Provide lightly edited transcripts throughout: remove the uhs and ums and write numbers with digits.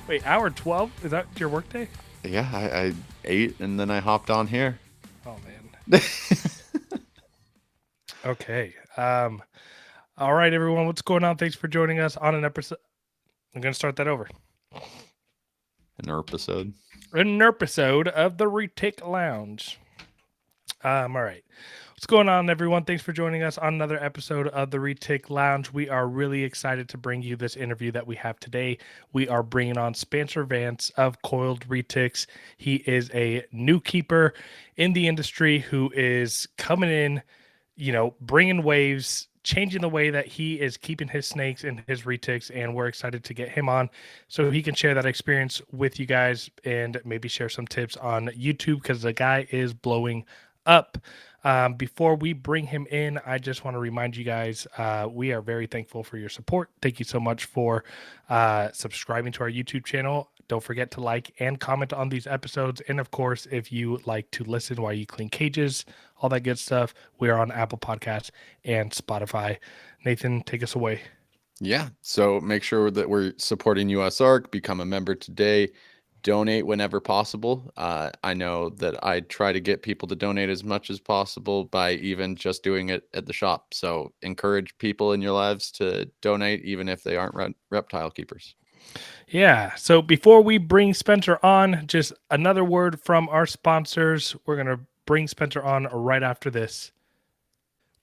Wait, hour 12? Is that your work day? Yeah, I ate and then I hopped on here. Oh man. Okay. All right, everyone. What's going on? Thanks for joining us on an episode. I'm gonna start that over. An episode. An episode of the ReticLounge. All right. What's going on, everyone? Thanks for joining us on another episode of the ReticLounge. We are really excited to bring you this interview that we have today. We are bringing on Spencer Vance of Coiled Retics. He is a new keeper in the industry who is coming in, bringing waves, changing the way that he is keeping his snakes and his retics, and we're excited to get him on so he can share that experience with you guys and maybe share some tips on YouTube because the guy is blowing up. Before we bring him in, I just want to remind you guys we are very thankful for your support. Thank you so much for subscribing to our YouTube channel. Don't forget to like and comment on these episodes. And of course, if you like to listen while you clean cages, all that good stuff, we are on Apple Podcasts and Spotify. Nathan, take us away. Yeah, so make sure that we're supporting USARC. Become a member today. Donate whenever possible. I know that I try to get people to donate as much as possible by even just doing it at the shop. So encourage people in your lives to donate, even if they aren't reptile keepers. Yeah. So before we bring Spencer on, just another word from our sponsors. We're going to bring Spencer on right after this.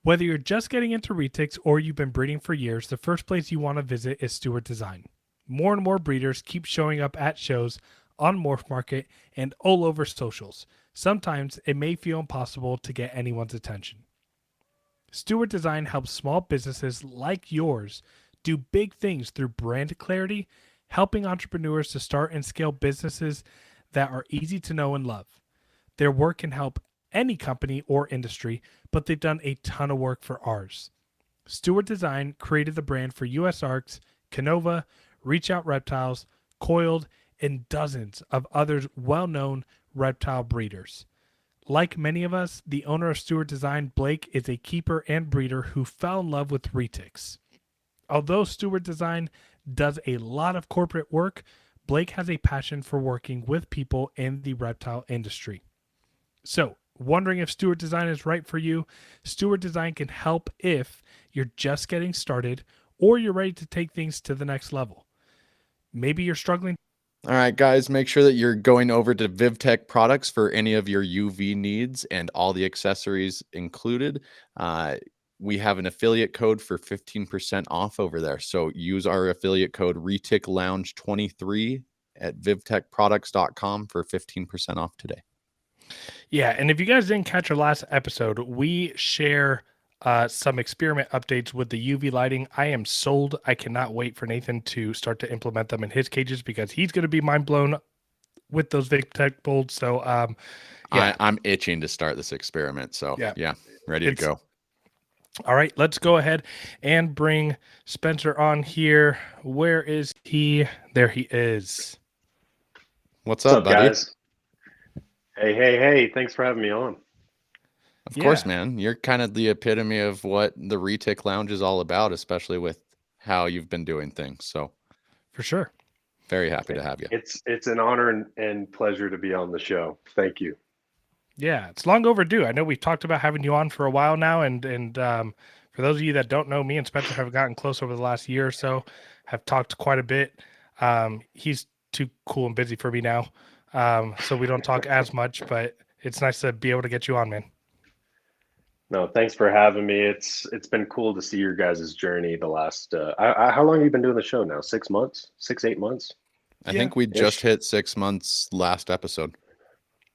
Whether you're just getting into retics or you've been breeding for years, the first place you want to visit is Stewart Design. More and more breeders keep showing up at shows, on Morph Market, and all over socials. Sometimes it may feel impossible to get anyone's attention. Stewart Design helps small businesses like yours do big things through brand clarity, helping entrepreneurs to start and scale businesses that are easy to know and love. Their work can help any company or industry, but they've done a ton of work for ours. Stewart Design created the brand for US Arcs, Canova, Reach Out Reptiles, Coiled, and dozens of other well-known reptile breeders. Like many of us, the owner of Stewart Design, Blake, is a keeper and breeder who fell in love with retics. Although Stewart Design does a lot of corporate work, Blake has a passion for working with people in the reptile industry. So, wondering if Stewart Design is right for you? Stewart Design can help if you're just getting started or you're ready to take things to the next level. Maybe you're struggling. All right, guys, make sure that you're going over to VivTech Products for any of your UV needs and all the accessories included. We have an affiliate code for 15% off over there. So use our affiliate code ReticLounge23 at VivTechProducts.com for 15% off today. Yeah, and if you guys didn't catch our last episode, we share some experiment updates with the UV lighting. I am sold. I cannot wait for Nathan to start to implement them in his cages because he's going to be mind blown with those VivTech bulbs. So, yeah, I'm itching to start this experiment. So, yeah ready to go. All right, let's go ahead and bring Spencer on here. Where is he? There he is. What's up, buddy? Guys? Hey. Thanks for having me on. Of course, man. You're kind of the epitome of what the Retic Lounge is all about, especially with how you've been doing things. So, for sure. Very happy to have you. It's an honor and pleasure to be on the show. Thank you. Yeah, it's long overdue. I know we've talked about having you on for a while now, and for those of you that don't know, me and Spencer have gotten close over the last year or so, have talked quite a bit. He's too cool and busy for me now, so we don't talk as much, but it's nice to be able to get you on, man. No, thanks for having me. It's been cool to see your guys' journey the last how long have you been doing the show now? 6 months? 8 months? I think we just hit 6 months last episode.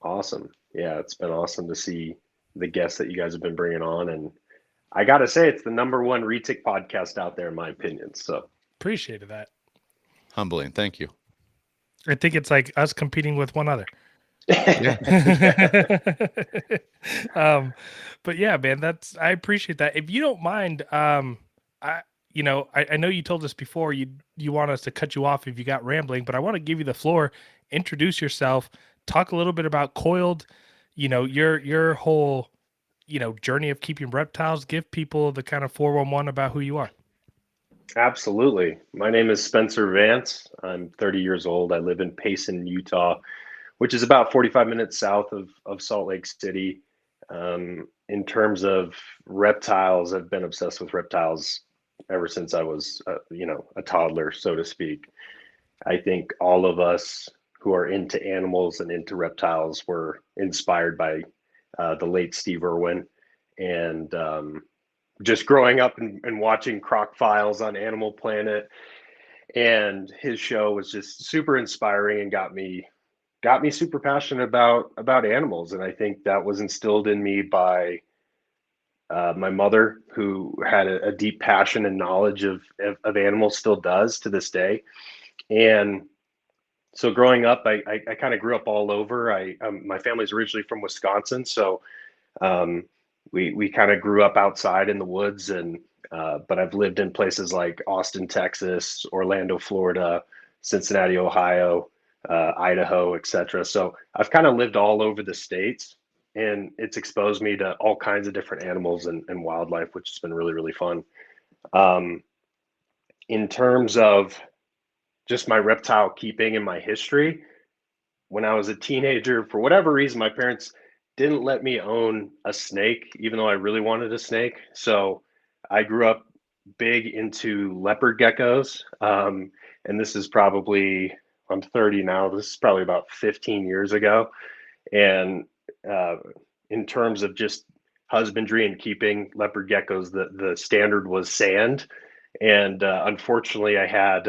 Awesome. Yeah, it's been awesome to see the guests that you guys have been bringing on, and I gotta say it's the #1 Retic podcast out there in my opinion. So appreciated that. Humbling. Thank you. I think it's like us competing with one other. Yeah. But yeah, man, I appreciate that. If you don't mind, I know you told us before you want us to cut you off if you got rambling, but I want to give you the floor. Introduce yourself, talk a little bit about Coiled, your whole, journey of keeping reptiles. Give people the kind of 411 about who you are. Absolutely. My name is Spencer Vance. I'm 30 years old. I live in Payson, Utah, which is about 45 minutes south of Salt Lake City. In terms of reptiles, I've been obsessed with reptiles ever since I was, a toddler, so to speak. I think all of us who are into animals and into reptiles were inspired by the late Steve Irwin. And just growing up and watching Croc Files on Animal Planet, and his show was just super inspiring and got me super passionate about animals. And I think that was instilled in me by my mother, who had a deep passion and knowledge of animals, still does to this day. And so growing up, I kind of grew up all over. My family's originally from Wisconsin, so um, we kind of grew up outside in the woods, and but I've lived in places like Austin, Texas, Orlando, Florida, Cincinnati, Ohio, Idaho, etc. So I've kind of lived all over the states, and it's exposed me to all kinds of different animals and wildlife, which has been really, really fun. Um, in terms of just my reptile keeping and my history, when I was a teenager, for whatever reason, my parents didn't let me own a snake, even though I really wanted a snake. So I grew up big into leopard geckos. And this is probably, I'm 30 now. This is probably about 15 years ago. And uh, in terms of just husbandry and keeping leopard geckos, the standard was sand. And unfortunately, I had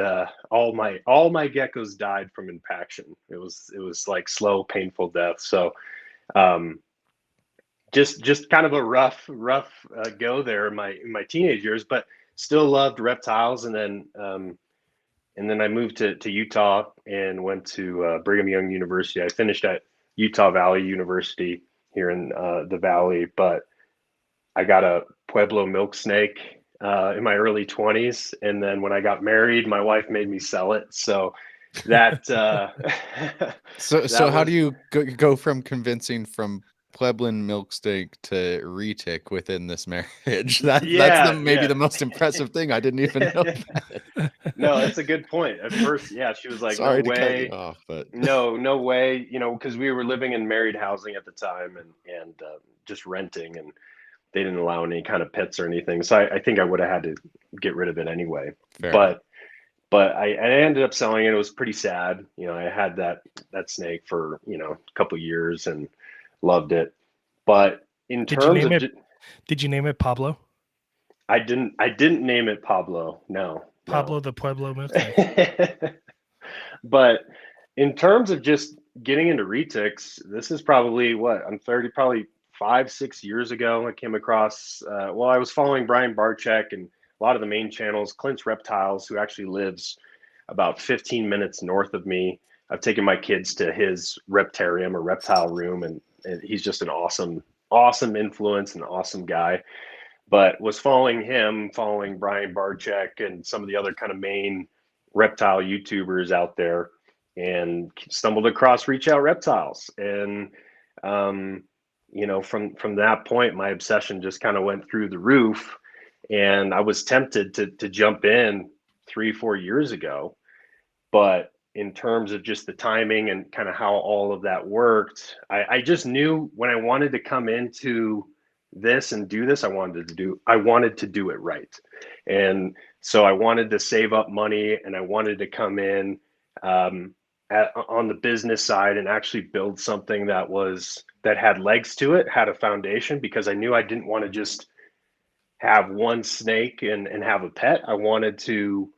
all my geckos died from impaction. It was like slow, painful death. So um, just kind of a rough go there in my teenage years, but still loved reptiles. And then I moved to Utah and went to Brigham Young University. I finished at Utah Valley University here in the Valley, but I got a Pueblo milk snake in my early 20s. And then when I got married, my wife made me sell it. So that So that how do was you go from convincing from Pleblan milk steak to Retic within this marriage? That's the yeah, maybe yeah. the most impressive thing. I didn't even know that. No, that's a good point. At first, yeah, she was like, "No Sorry to cut you way, off, but no way," because we were living in married housing at the time and just renting, and they didn't allow any kind of pets or anything. So I think I would have had to get rid of it anyway. fair enough. But I ended up selling it. It was pretty sad. I had that snake for a couple years and loved it. But in Did you terms name of it? Did you name it Pablo? I didn't name it Pablo. No, Pablo no. the Pueblo milk snake. But in terms of just getting into retics, this is probably what I'm 30, probably 5, 6 years ago. I came across, I was following Brian Barczyk and a lot of the main channels, Clint's Reptiles, who actually lives about 15 minutes north of me. I've taken my kids to his reptarium or reptile room, and he's just an awesome influence and awesome guy. But was following him, following Brian Barczyk and some of the other kind of main reptile YouTubers out there, and stumbled across Reach Out Reptiles. And from that point, my obsession just kind of went through the roof, and I was tempted to jump in 3, 4 years ago. But in terms of just the timing and kind of how all of that worked, I just knew when I wanted to come into this and do this, I wanted to do it right. And so I wanted to save up money, and I wanted to come in on the business side and actually build something that had legs to it, had a foundation, because I knew I didn't want to just have one snake and have a pet. I wanted to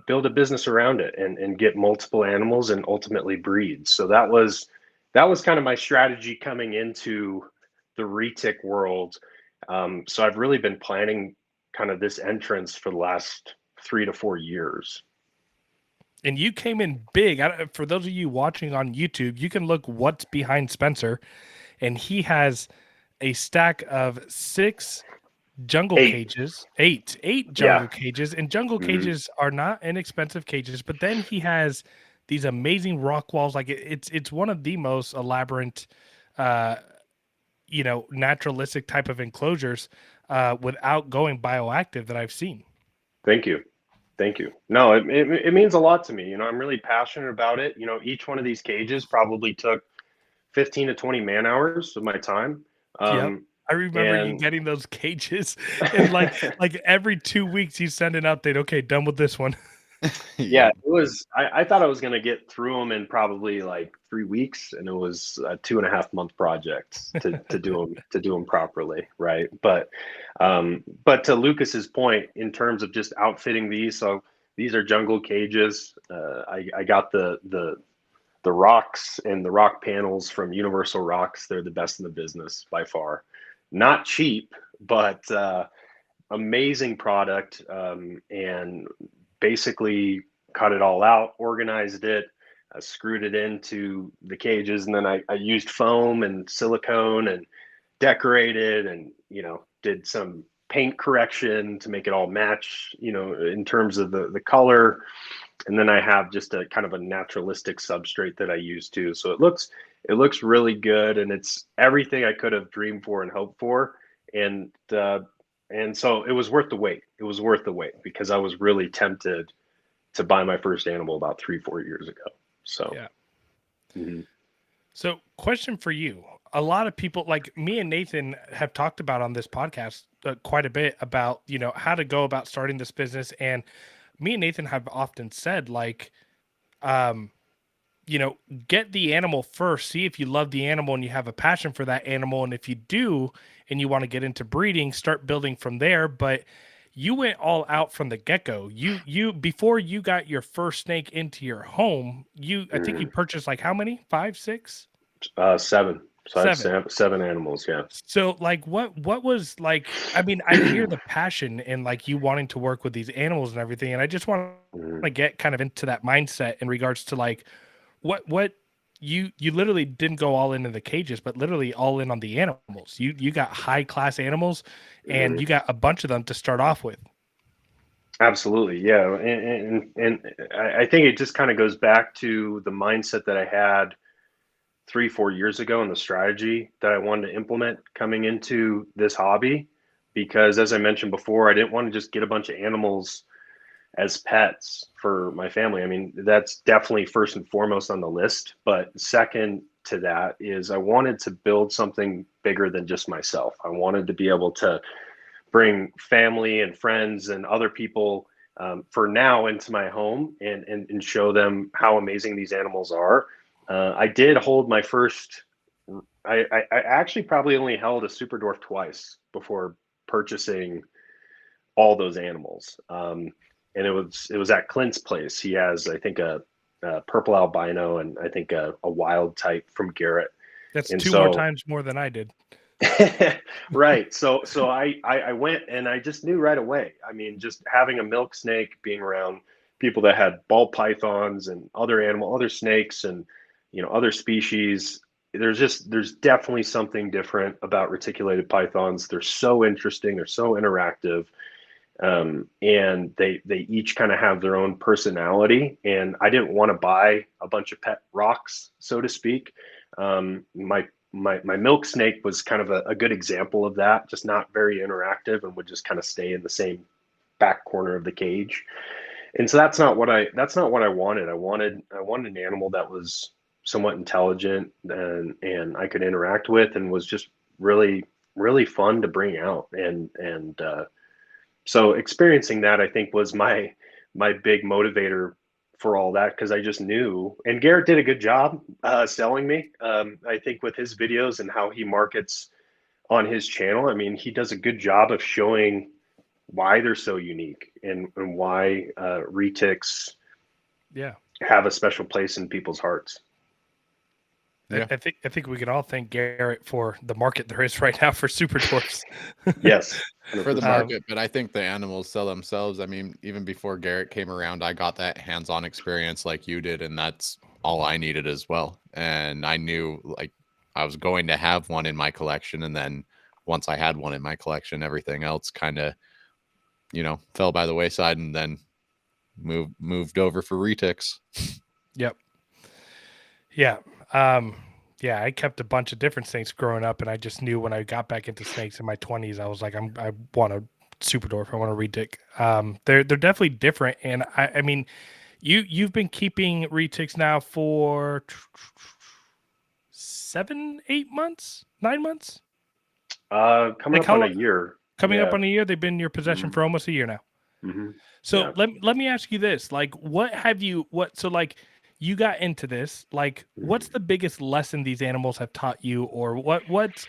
build a business around it and get multiple animals and ultimately breed. So that was kind of my strategy coming into the retic world. So I've really been planning kind of this entrance for the last 3 to 4 years. And you came in big. For those of you watching on YouTube, you can look what's behind Spencer, and he has a stack of 6 jungle Eight. cages, eight Yeah. jungle cages, and jungle Hmm. cages are not inexpensive cages. But then he has these amazing rock walls. Like it's one of the most elaborate, uh, naturalistic type of enclosures, without going bioactive that I've seen. Thank you. Thank you. No, it means a lot to me. I'm really passionate about it. Each one of these cages probably took 15 to 20 man hours of my time. Yep. I remember you And getting those cages and like every 2 weeks you send an update. Okay, done with this one. yeah, Yeah. it was, I thought I was going to get through them in probably like 3 weeks, and it was a 2.5 month project to do them properly. Right. But to Lucas's point, in terms of just outfitting these, so these are jungle cages. I got the rocks and the rock panels from Universal Rocks. They're the best in the business by far. Not cheap, but amazing product. And basically cut it all out, organized it, screwed it into the cages, and then I used foam and silicone and decorated, and did some paint correction to make it all match, in terms of the color. And then I have just a kind of a naturalistic substrate that I use too. So it looks really good, and it's everything I could have dreamed for and hoped for. And so it was worth the wait. It was worth the wait because I was really tempted to buy my first animal about 3-4 years ago. So Yeah. mhm. So, question for you. A lot of people like me and Nathan have talked about on this podcast quite a bit about, how to go about starting this business. And me and Nathan have often said, like, um, you know, get the animal first, see if you love the animal and you have a passion for that animal. And if you do, and you want to get into breeding, start building from there. But you went all out from the get-go. Before you got your first snake into your home, I think you purchased like how many? 5, 6, Seven. So I have 7. seven animals. Yeah. So like what was like, I mean, I hear the passion and like you wanting to work with these animals and everything. And I just want Mhm. to get kind of into that mindset in regards to like what you literally didn't go all into the cages, but literally all in on the animals. You got high class animals and Mhm. you got a bunch of them to start off with. Absolutely. Yeah. And I think it just kind of goes back to the mindset that I had 3-4 years ago and the strategy that I wanted to implement coming into this hobby. Because as I mentioned before, I didn't want to just get a bunch of animals as pets for my family. I mean, that's definitely first and foremost on the list. But second to that is I wanted to build something bigger than just myself. I wanted to be able to bring family and friends and other people, for now, into my home, and show them how amazing these animals are. I did hold my first. I actually probably only held a super dwarf twice before purchasing all those animals. And it was at Clint's place. He has, I think, a purple albino and I think a wild type from Garrett. That's And two more so times more than I did. right. So I went and I just knew right away. I mean, just having a milk snake, being around people that had ball pythons and other snakes and other species. There's definitely something different about reticulated pythons. They're so interesting. They're so interactive. And they each kind of have their own personality. And I didn't want to buy a bunch of pet rocks, so to speak. My milk snake was kind of a good example of that, just not very interactive and would just kind of stay in the same back corner of the cage. And so that's not what I wanted. I wanted an animal that was somewhat intelligent and I could interact with and was just really really fun to bring out. And so experiencing that, I think, was my big motivator for all that, because I just knew. And Garrett did a good job selling me. I think with his videos and how he markets on his channel, I mean, he does a good job of showing why they're so unique, and why retics Yeah. have a special place in people's hearts. Yeah. I think we can all thank Garrett for the market there is right now for super dwarfs. Yes, For the 100%. market, but I think the animals sell themselves. I mean, even before Garrett came around, I got that hands-on experience like you did, and that's all I needed as well. And I knew like I was going to have one in my collection, and then once I had one in my collection, everything else kind of, fell by the wayside, and then moved over for retics. Yep. Yeah. Um, yeah, I kept a bunch of different snakes growing up, and I just knew when I got back into snakes in my 20s, I was like, I want to super dwarf. I want a retic. They're definitely different, and I mean, you've been keeping retics now for 7, 8 months, 9 months. Coming Like up on a how year. coming up Yeah. on a year? They've been in your possession Hmm. for almost a year now. Hmm. So Yeah. let me ask you this: like, what have you what? So like, you got into this. Like, what's Mhm. the biggest lesson these animals have taught you, or what's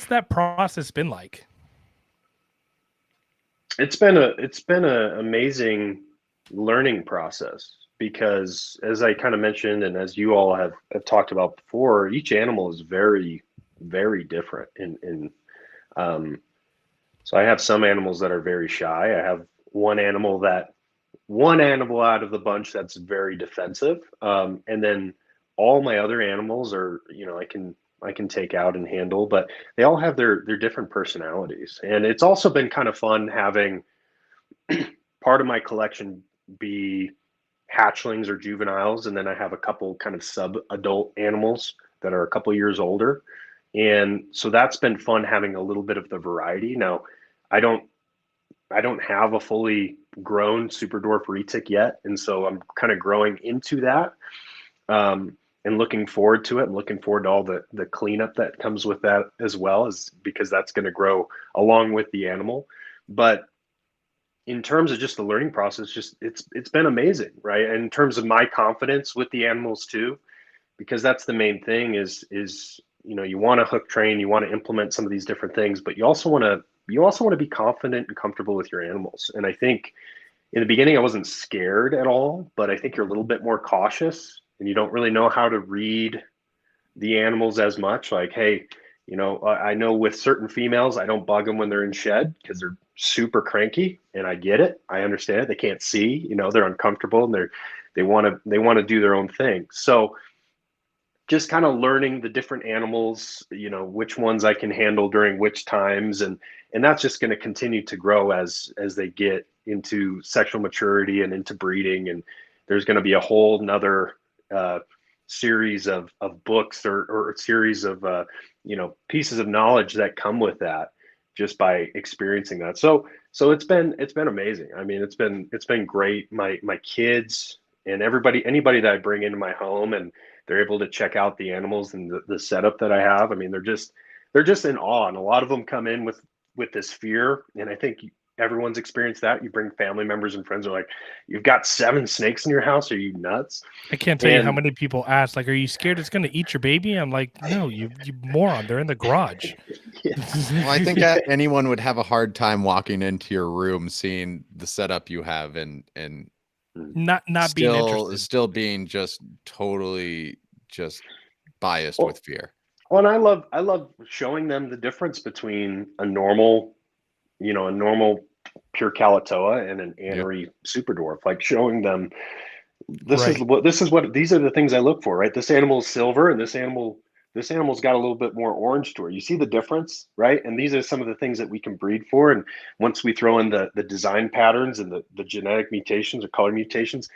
that process been like? It's been a amazing learning process because as I kind of mentioned and as you all have talked about before, each animal is very, very different in um so I have some animals that are very shy. I have one animal out of the bunch that's very defensive. And then all my other animals are, I can take out and handle, but they all have their different personalities. And it's also been kind of fun having part of my collection be hatchlings or juveniles, and then I have a couple kind of sub-adult animals that are a couple years older. And so that's been fun having a little bit of the variety. Now, I don't I don't have a fully grown super dwarf retic yet, and so I'm kind of growing into that, and looking forward to it. And looking forward to all the cleanup that comes with that as well, is because that's going to grow along with the animal. But in terms of just the learning process, just it's been amazing, right? And in terms of my confidence with the animals too, because that's the main thing is you want to hook train, you want to implement some of these different things, but you also want to be confident and comfortable with your animals. And I think in the beginning I wasn't scared at all, but I think you're a little bit more cautious and you don't really know how to read the animals as much. Like, hey, I know with certain females, I don't bug them when they're in shed because they're super cranky, and I get it. I understand it. They can't see, they're uncomfortable and they want to do their own thing. So just kind of learning the different animals, which ones I can handle during which times, and that's just going to continue to grow as they get into sexual maturity and into breeding, and there's going to be a whole nother uh, series of books or a series of pieces of knowledge that come with that just by experiencing that. So it's been amazing. I mean, it's been great. My kids and anybody that I bring into my home and they're able to check out the animals and the setup that I have. I mean, they're just in awe, and a lot of them come in with this fear. And I think everyone's experienced that. You bring family members and friends are like, "You've got 7 snakes in your house? Are you nuts?" I can't tell you how And many people ask, like, "Are you scared it's going to eat your baby?" I'm like, "No, you moron! They're in the garage." yeah, Well, I think anyone would have a hard time walking into your room, seeing the setup you have, and Not being still interested. still being just totally just biased with well, fear. well, and I love showing them the difference between a normal pure Calatoa and an Yep. Anery super dwarf. Like showing them Right. these are the things I look for, right? This animal is silver, and this animal's got a little bit more orange to it. You see the difference, right? And these are some of the things that we can breed for. And once we throw in the design patterns and the genetic mutations or color mutations,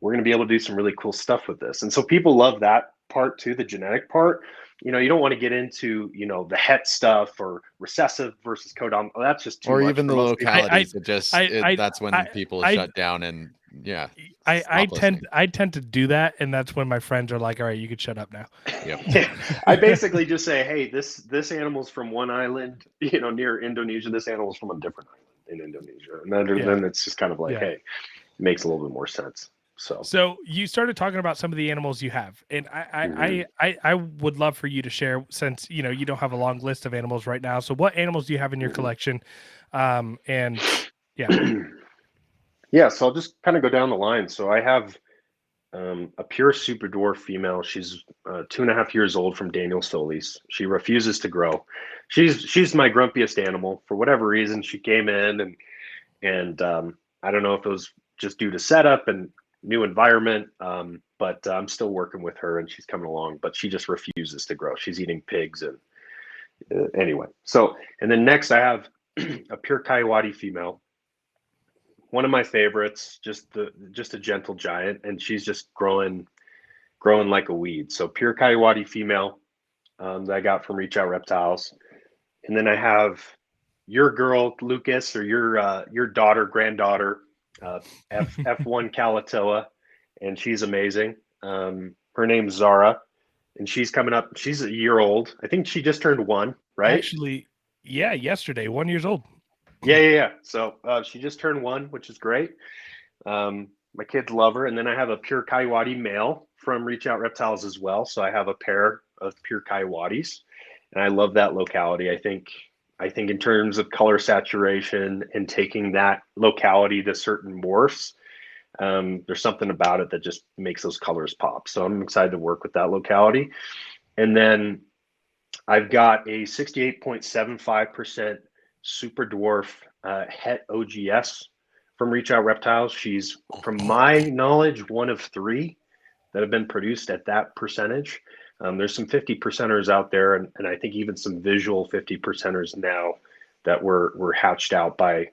we're going to be able to do some really cool stuff with this. And so people love that part too, the genetic part. You don't want to get into the het stuff or recessive versus codom. Oh, that's just too Or much even for the most people. I localities that just I I that's when I people I shut down and yeah, I stop listening. tend to do that, and that's when my friends are like, "All right, you can shut up now." Yep. Yeah, I basically just say, hey, this animal's from one island, near Indonesia. This animal's from a different island in Indonesia, and then Yeah, it's just kind of like, yeah. hey, it makes a little bit more sense. So, So you started talking about some of the animals you have, and mhm. I would love for you to share, since you don't have a long list of animals right now. So what animals do you have in your collection? And yeah, Yeah, so I'll just kind of go down the line. So I have a pure super dwarf female. She's 2.5 years old from Daniel Solis. She refuses to grow. She's my grumpiest animal for whatever reason. She came in and I don't know if it was just due to setup and new environment, but I'm still working with her and she's coming along. But she just refuses to grow. She's eating pigs and anyway. So and then next I have a pure Coyote female, one of my favorites, just a gentle giant, and she's just growing like a weed. So pure Coyote female that I got from Reach Out Reptiles, and then I have your girl Lucas or your daughter, granddaughter, F1 Kalatoa, and she's amazing. Her name's Zara, and she's coming up. She's a year old. I think she just turned 1, right? Actually, yeah, yesterday, 1 year old. Yeah. So she just turned 1, which is great. My kids love her, and then I have a pure Kaiwati male from Reach Out Reptiles as well. So I have a pair of pure Kaiwatis, and I love that locality. I think in terms of color saturation and taking that locality to certain morphs, there's something about it that just makes those colors pop. So I'm excited to work with that locality. And then I've got a 68.75% super dwarf Het OGS from Reach Out Reptiles. She's, from my knowledge, one of 3 that have been produced at that percentage. There's some 50 percenters out there, and I think even some visual 50 percenters now that were hatched out by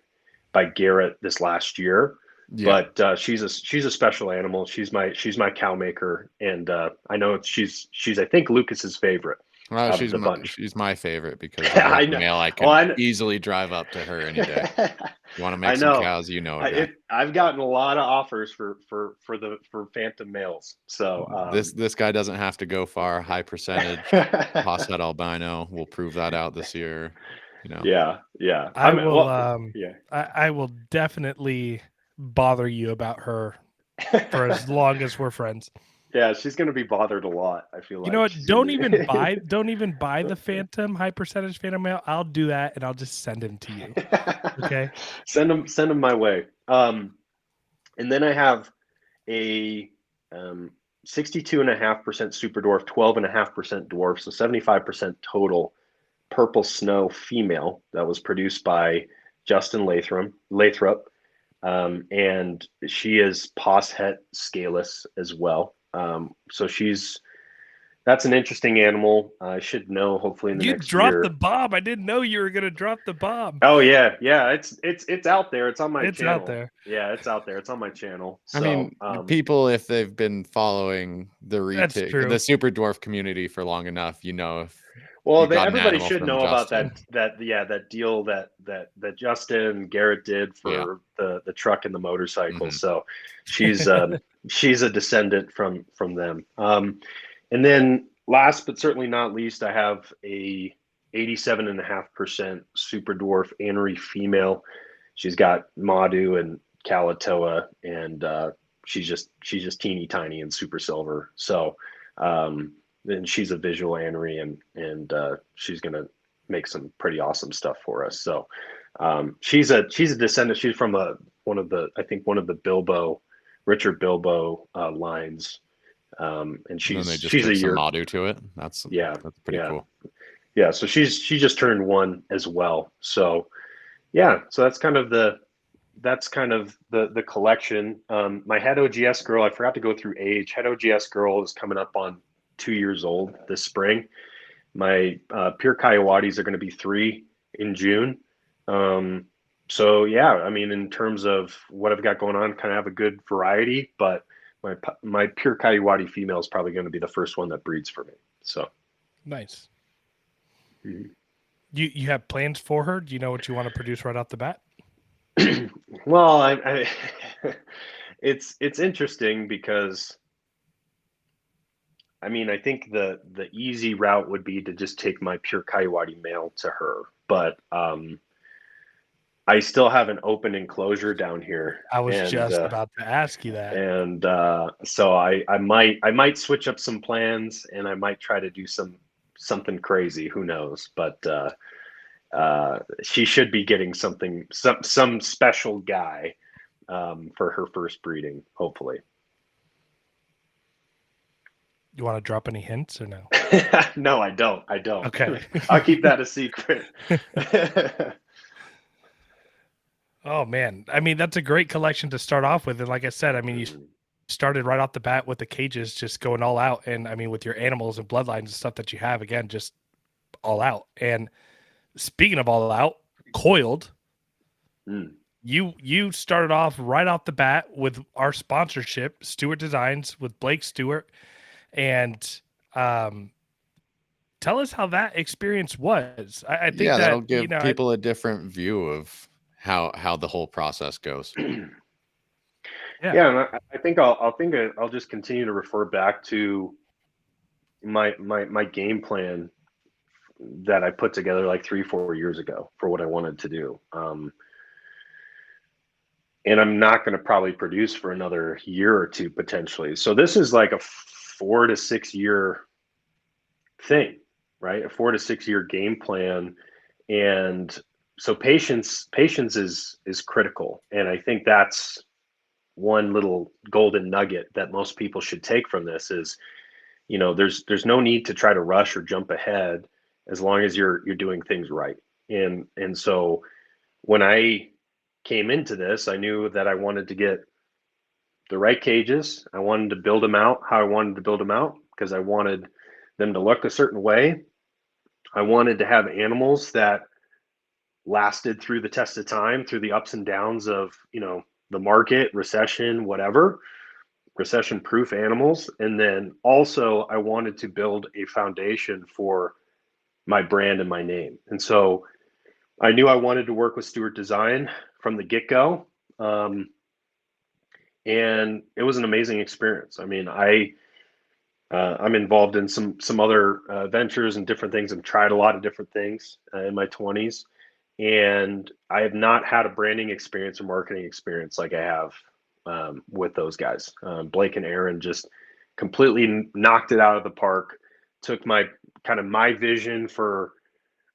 Garrett this last year. Yeah. But she's a special animal. She's my cow maker, and I know she's I think Lucas's favorite. Well, Of the bunch. she's my favorite because I know. male. I can easily drive up to her any day. You want to make I some know. cows, you know it. I've gotten a lot of offers for phantom males. So this guy doesn't have to go far. High percentage Posset albino. We'll prove that out this year. You know. Yeah. I will. Yeah. I will definitely bother you about her for as long as we're friends. Yeah, she's gonna be bothered a lot. I feel like. You know what? Don't even buy the phantom high percentage phantom male. I'll do that, and I'll just send him to you. Okay. Send them my way. And then I have a 62.5% super dwarf, 12.5% dwarf, so 75% total purple snow female that was produced by Justin Lathrop. And she is Posset scaleless as well. So that's an interesting animal. I should know hopefully in the next year. You dropped the bomb. I didn't know you were gonna drop the bomb. Oh yeah. It's out there. It's on my channel. It's out there. Yeah, it's out there. It's on my channel. So, I mean, people, if they've been following the Retic, the super dwarf community for long enough, you know. Everybody should know about that deal that Justin Garrett did for the truck and the motorcycle. Mm-hmm. So she's a descendant from them. And then last but certainly not least, I have a 87.5% super dwarf anery female. She's got Madu and Kalatoa, and she's just teeny tiny and super silver. So and she's a visual anery, and she's gonna make some pretty awesome stuff for us. So she's a descendant. She's from one of the Richard Bilbo lines. And she's a year Madu to it. That's pretty cool. Yeah, so she just turned 1 as well. So so that's kind of the collection. My Het OGS girl, I forgot to go through age. Het OGS girl is coming up on 2 years old this spring. My pure Kaiwatis are going to be 3 in June. So yeah, I mean, in terms of what I've got going on, kind of have a good variety, but my pure Kaiwati female is probably going to be the first one that breeds for me. So nice. Mm-hmm. You have plans for her? Do you know what you want to produce right off the bat? Well, it's interesting because I mean, I think the easy route would be to just take my pure Kaiwati male to her, but I still have an open enclosure down here. I was just about to ask you that. And so I might switch up some plans, and I might try to do something crazy. Who knows? But she should be getting some special guy for her first breeding, hopefully. You want to drop any hints or no? No, I don't. Okay. I'll keep that a secret. Oh man, I mean, that's a great collection to start off with. And like I said, I mean, you started right off the bat with the cages, just going all out. And I mean, with your animals and bloodlines and stuff that you have, again, just all out. And speaking of all out, Coiled, you started off right off the bat with our sponsorship, Stewart Designs, with Blake Stewart. And tell us how that experience was. I think Yeah, that'll that, you give know, people a different view of how the whole process goes. yeah. Yeah, and I think I'll just continue to refer back to my game plan that I put together like 3-4 years ago for what I wanted to do. And I'm not going to probably produce for another year or two potentially. So this is like a 4 to 6 year thing, right? A 4 to 6 year game plan, and so patience is critical, and I think that's one little golden nugget that most people should take from this is, there's no need to try to rush or jump ahead as long as you're doing things right. And so when I came into this, I knew that I wanted to get the right cages. I wanted to build them out how I wanted to build them out because I wanted them to look a certain way. I wanted to have animals that lasted through the test of time, through the ups and downs of, the market, recession, whatever, recession proof animals. And then also I wanted to build a foundation for my brand and my name. And so I knew I wanted to work with Stewart Design from the get go. And it was an amazing experience. I mean, I'm involved in some other ventures and different things. I've tried a lot of different things in my 20s, and I have not had a branding experience or marketing experience like I have with those guys. Blake and Aaron just completely knocked it out of the park. Took my vision for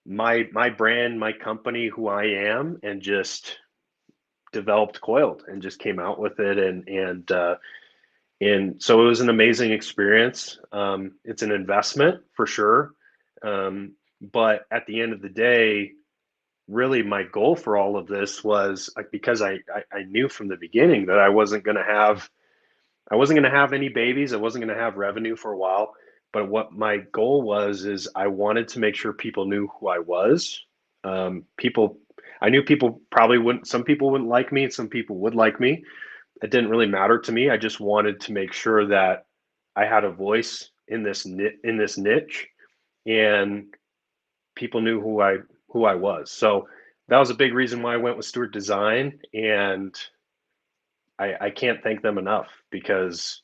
my brand, my company, who I am, and just developed Coiled and just came out with it, and so it was an amazing experience. It's an investment for sure. But at the end of the day, really my goal for all of this was like, because I knew from the beginning that I wasn't going to have any babies. I wasn't going to have revenue for a while. But what my goal was is I wanted to make sure people knew who I was. I knew people probably wouldn't, some people wouldn't like me, some people would like me. It didn't really matter to me. I just wanted to make sure that I had a voice in this niche, and people knew who I was. So that was a big reason why I went with Stewart Design, and I can't thank them enough because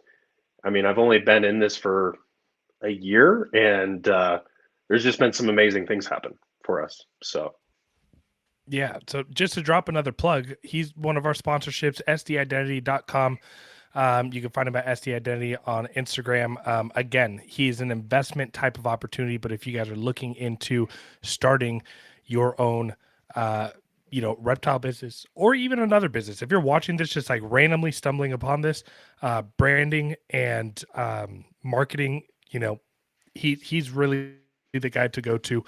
I mean I've only been in this for a year, and there's just been some amazing things happen for us. So Yeah. So just to drop another plug, he's one of our sponsorships, sdidentity.com. You can find him at SD Identity on Instagram. Again, he's an investment type of opportunity, but if you guys are looking into starting your own, reptile business or even another business, if you're watching this, just like randomly stumbling upon this, branding and marketing, he's really the guy to go to.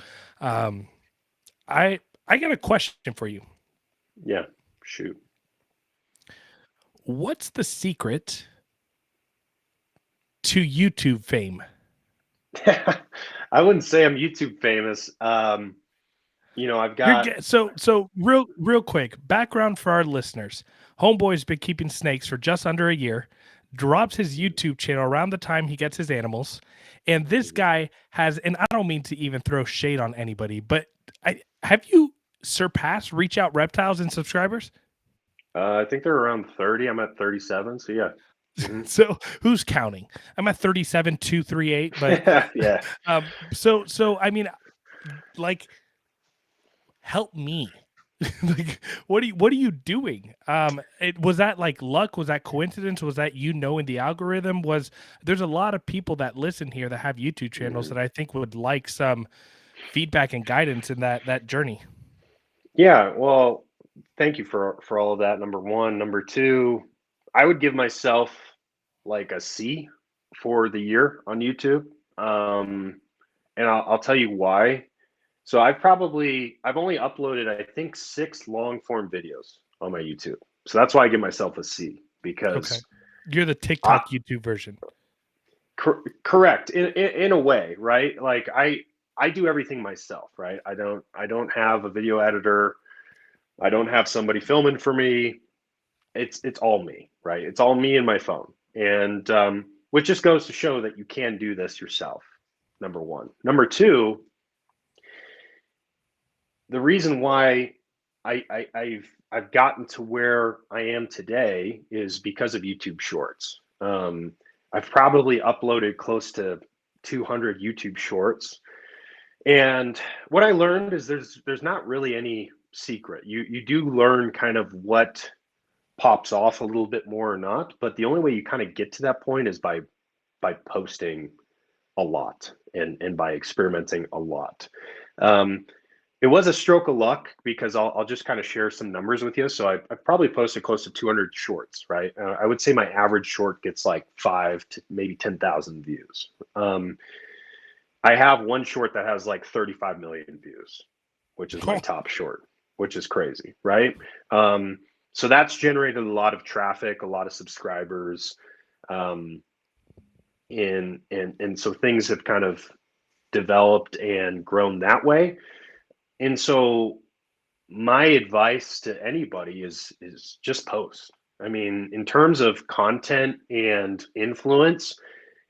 I I got a question for you. yeah, shoot. What's the secret to YouTube fame? I wouldn't say I'm YouTube famous. I've got. So real quick background for our listeners. Homeboy's been keeping snakes for just under a year. Drops his YouTube channel around the time he gets his animals, and this guy has. And I don't mean to even throw shade on anybody, but have you surpassed Reach Out Reptiles in subscribers? I think they're around 30. I'm at 37. So yeah. Mhm. So who's counting? I'm at 37,238, but Yeah. so I mean, like, help me. Like, what are you doing? Was that like luck? Was that coincidence? Was that knowing the algorithm? There's a lot of people that listen here that have YouTube channels that I think would like some feedback and guidance in that journey. Yeah. Well, thank you for all of that. Number one. Number two, I would give myself like a C for the year on YouTube. And I'll tell you why. So I've only uploaded I think 6 long form videos on my YouTube. So that's why I give myself a C Okay, because you're the I, TikTok YouTube version. correct in a way, right? Like I do everything myself, right? I don't have a video editor. I don't have somebody filming for me. It's all me, right? It's all me and my phone, and which just goes to show that you can do this yourself. number one. Number two, the reason why I've gotten to where I am today is because of YouTube Shorts. I've probably uploaded close to 200 YouTube Shorts, and what I learned is there's not really any secret. You do learn kind of what pops off a little bit more or not, but the only way you kind of get to that point is by posting a lot and by experimenting a lot. It was a stroke of luck because I'll just kind of share some numbers with you. So I've probably posted close to 200 shorts, right? I would say my average short gets like 5 to maybe 10,000 views. I have one short that has like 35 million views, which is my top short, which is crazy, right? So that's generated a lot of traffic, a lot of subscribers, and so things have kind of developed and grown that way. And so my advice to anybody is just post. I mean, in terms of content and influence,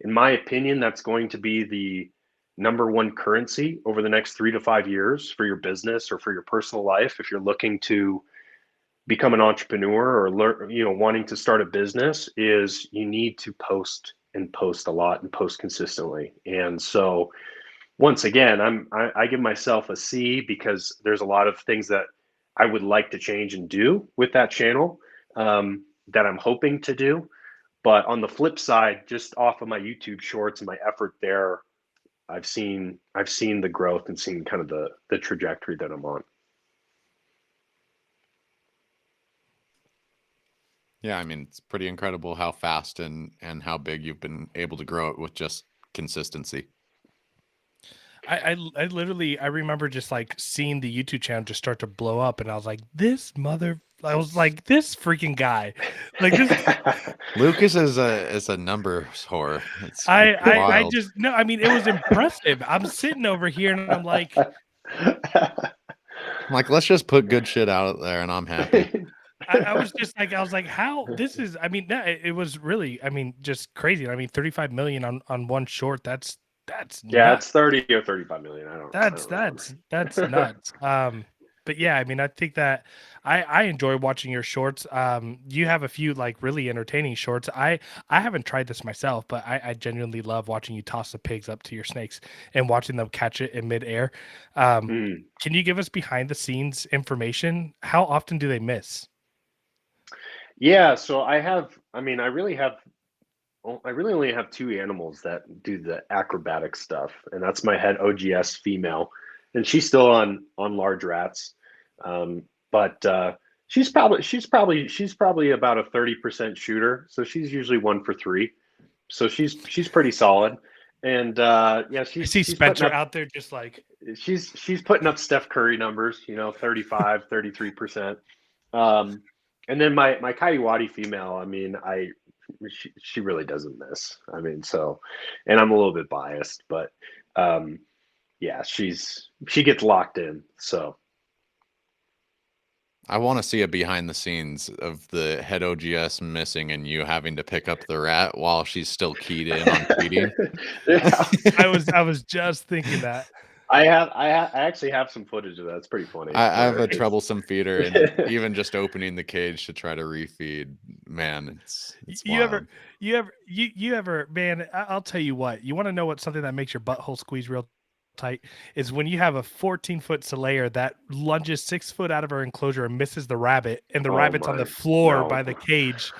in my opinion, that's going to be the number one currency over the next 3 to 5 years for your business or for your personal life. If you're looking to become an entrepreneur or learn, wanting to start a business, is you need to post and post a lot and post consistently. And so once again, I give myself a C because there's a lot of things that I would like to change and do with that channel, that I'm hoping to do. But on the flip side, just off of my YouTube shorts and my effort there, I've seen the growth and seen kind of the trajectory that I'm on. Yeah, I mean, it's pretty incredible how fast and how big you've been able to grow it with just consistency. I literally, I remember just like seeing the YouTube channel just start to blow up, and I was like, this freaking guy, like this. Lucas is a numbers whore. It's I wild. just no, I mean, it was impressive. I'm sitting over here and I'm like, Let's just put good shit out there, and I'm happy. I was like, how this is, I mean, it was really, I mean, just crazy. I mean, 35 million on one short. That's yeah, nuts. it's 30 or 35 million. I don't that's nuts. But yeah, I mean, I think that I enjoy watching your shorts. You have a few like really entertaining shorts. I haven't tried this myself, but I genuinely love watching you toss the pigs up to your snakes and watching them catch it in midair. Can you give us behind the scenes information? How often do they miss? Yeah, so I really only have two animals that do the acrobatic stuff, and that's my head OGS female, and she's still on large rats, but she's probably about a 30% shooter, so she's usually 1 for 3, so she's pretty solid, and yeah, I see Spencer out there just like she's putting up Steph Curry numbers, 35, 33%. And then my Coyote female, I mean, she really doesn't miss. I mean, so, and I'm a little bit biased, but yeah, she gets locked in. So I want to see a behind the scenes of the head OGS missing and you having to pick up the rat while she's still keyed in on feeding. Yeah. I was just thinking that. I actually have some footage of that. It's pretty funny. I have a troublesome feeder, and even just opening the cage to try to refeed, man, it's you wild. you ever, man, I'll tell you what, you want to know what something that makes your butthole squeeze real tight is when you have a 14-foot Solaire that lunges 6 foot out of her enclosure and misses the rabbit, and the rabbit's on the floor by the cage.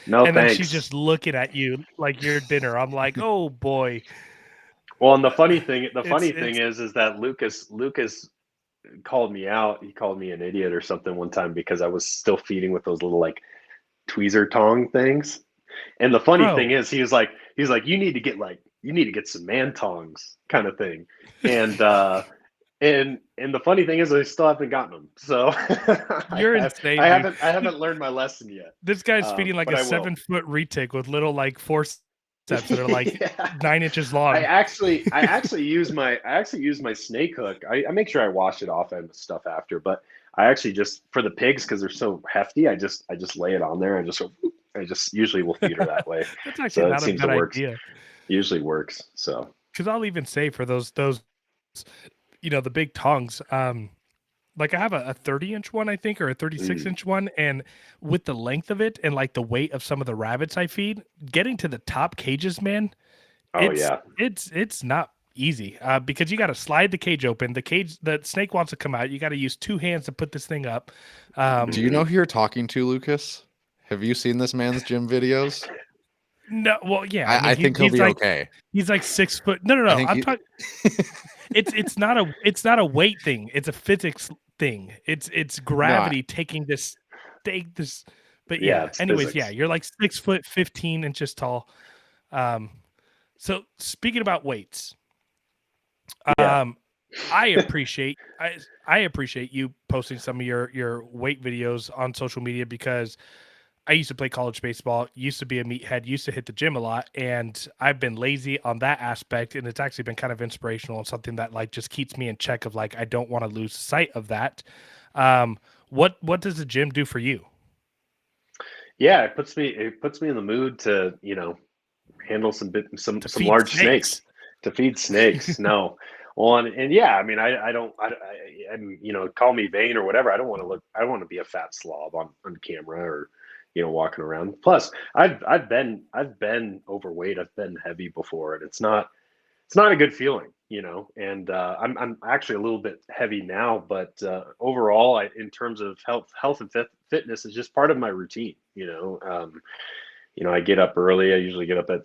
No, and thanks. then she's just looking at you like your dinner. I'm like, oh boy. Well, and the funny thing is that Lucas called me out. He called me an idiot or something one time because I was still feeding with those little like tweezer tong things. And the funny thing is, he was like, you need to get some man tongs kind of thing. And and the funny thing is, I still haven't gotten them. So you're insane. I haven't learned my lesson yet. This guy's feeding like a 7-foot retic with little like forceps that are like 9 inches long. I actually use my snake hook. I make sure I wash it off and stuff after, but I actually just, for the pigs, because they're so hefty, I just lay it on there and I just usually will feed her that way. That's actually not a bad idea. Usually works. So because I'll even say for those the big tongs, like I have a 30-inch one, I think, or a 36-inch one, and with the length of it and like the weight of some of the rabbits I feed, getting to the top cages, man, Oh it's yeah. it's not easy, because you got to slide the cage open. The snake wants to come out. You got to use two hands to put this thing up. Do you know who you're talking to, Lucas? Have you seen this man's gym videos? No, well, yeah, I mean I think he'll be okay. he's like 6 foot. No, no, I no. think I'm he, talking. It's not a weight thing. It's a physics thing. It's no, gravity taking this take this. But Yeah, yeah. it's Anyways, yeah, physics. you're like 6 foot 15 inches tall. Um, so speaking about weights, Yeah. um, I appreciate you posting some of your weight videos on social media, because I used to play college baseball, used to be a meathead, used to hit the gym a lot, and I've been lazy on that aspect, and it's actually been kind of inspirational and something that like just keeps me in check of like I don't want to lose sight of that. Um, what does the gym do for you? Yeah, it puts me in the mood to, handle To some feed large snakes. snakes, to feed snakes. No. Well, and yeah, I mean, I don't, I'm, call me vain or whatever. I don't want to be a fat slob on camera or, walking around. Plus, I've been overweight. I've been heavy before, and it's not a good feeling, And I'm actually a little bit heavy now, but overall, in terms of health and fitness, is just part of my routine. I get up early. I usually get up at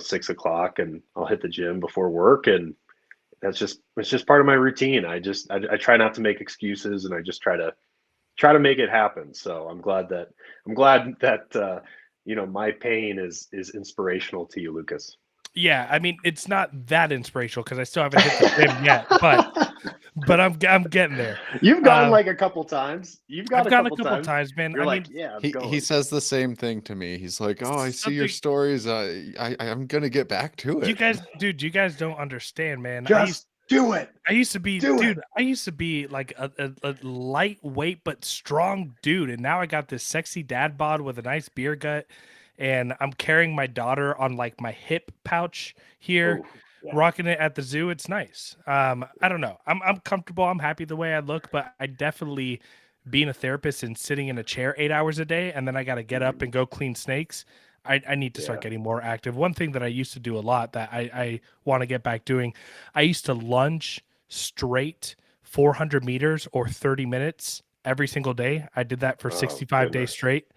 6 o'clock, and I'll hit the gym before work, and it's just part of my routine. I try not to make excuses, and I just try to make it happen. So I'm glad that my pain is inspirational to you, Lucas. Yeah, I mean it's not that inspirational because I still haven't hit the gym yet, but I'm getting there. You've gone Um, like a couple times. You've got I've a gone a couple couple times. times, man. You're I like, mean, yeah, I'm he going. says the same thing to me. He's like, "Oh, I see your something stories. I'm gonna get back to you it." guys, dude, you guys don't understand, man. Just do it. I used to be, Do it. dude, I used to be like a lightweight but strong dude. And now I got this sexy dad bod with a nice beer gut. And I'm carrying my daughter on like my hip pouch here, Oh, yeah. rocking it at the zoo. It's nice. I don't know. I'm comfortable. I'm happy the way I look, but I definitely being a therapist and sitting in a chair 8 hours a day, and then I got to get up and go clean snakes. I need to start Yeah. getting more active. One thing that I used to do a lot that I want to get back doing, I used to lunge straight 400 meters or 30 minutes every single day. I did that for Oh, 65 days goodness. straight.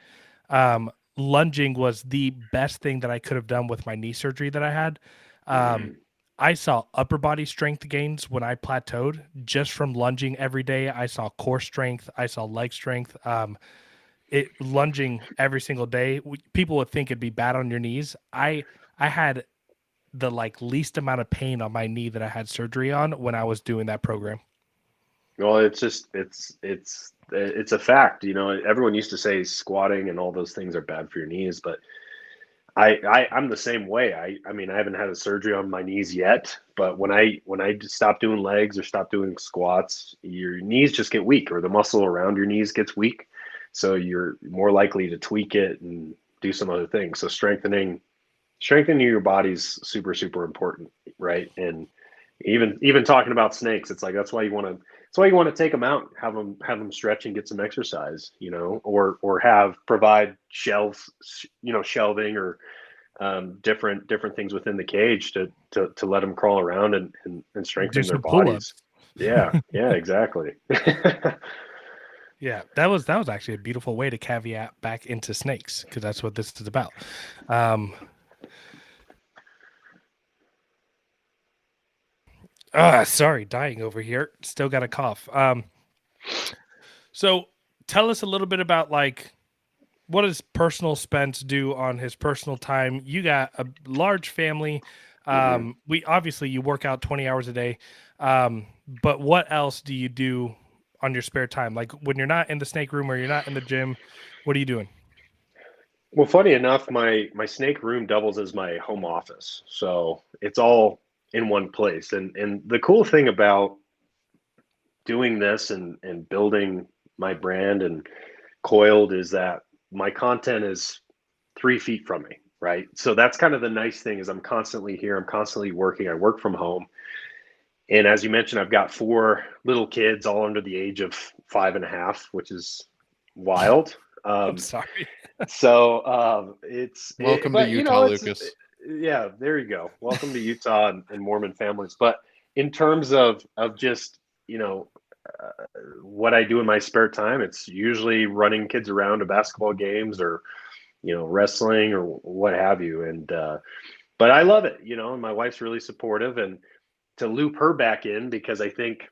Lunging was the best thing that I could have done with my knee surgery that I had. Um, I saw upper body strength gains when I plateaued just from lunging every day. I saw core strength. I saw leg strength. It lunging every single day. People would think it'd be bad on your knees. I had the like least amount of pain on my knee that I had surgery on when I was doing that program. Well, it's a fact. Everyone used to say squatting and all those things are bad for your knees, but I'm the same way. I mean, I haven't had a surgery on my knees yet, but when I just stop doing legs or stop doing squats, your knees just get weak, or the muscle around your knees gets weak, so you're more likely to tweak it and do some other things. So strengthening your body's super important, right? And even talking about snakes, it's like that's why you want to take them out, have them stretch and get some exercise, or provide shelving or different things within the cage to let them crawl around and Do strengthen their some pull bodies. ups. Yeah, yeah, exactly. Yeah, that was actually a beautiful way to caveat back into snakes, because that's what this is about. Um, sorry, dying over here. Still got a cough. So tell us a little bit about like what does personal Spence do on his personal time? You got a large family. hmm We obviously you work out 20 hours a day. But what else do you do on your spare time? Like when you're not in the snake room or you're not in the gym, what are you doing? Well, funny enough, my snake room doubles as my home office, so it's all in one place. And the cool thing about doing this and building my brand and Coiled is that my content is 3 feet from me, right? So that's kind of the nice thing is I'm constantly here. I'm constantly working. I work from home. And as you mentioned, I've got 4 little kids all under the age of 5.5, which is wild. I'm sorry. Welcome to But Utah, it's, Lucas. yeah, there you go. Welcome to Utah and Mormon families. But in terms of just, uh, what I do in my spare time, it's usually running kids around to basketball games or, wrestling or what have you. And, but I love it, and my wife's really supportive. And to loop her back in, because I think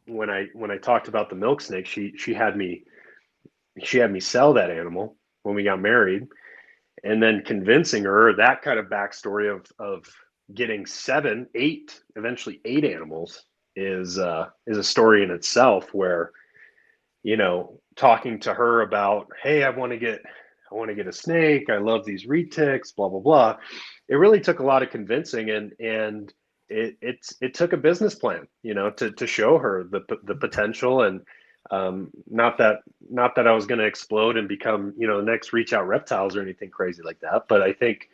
when I talked about the milk snake, she had me sell that animal when we got married, and then convincing her that kind of backstory of getting 7, 8, eventually 8 animals is a story in itself. Where talking to her about, hey, I want to get a snake. I love these retics, blah blah blah. It really took a lot of convincing, and it took a business plan, to show her the potential. And not that I was going to explode and become, the next Reach Out Reptiles or anything crazy like that. But I think,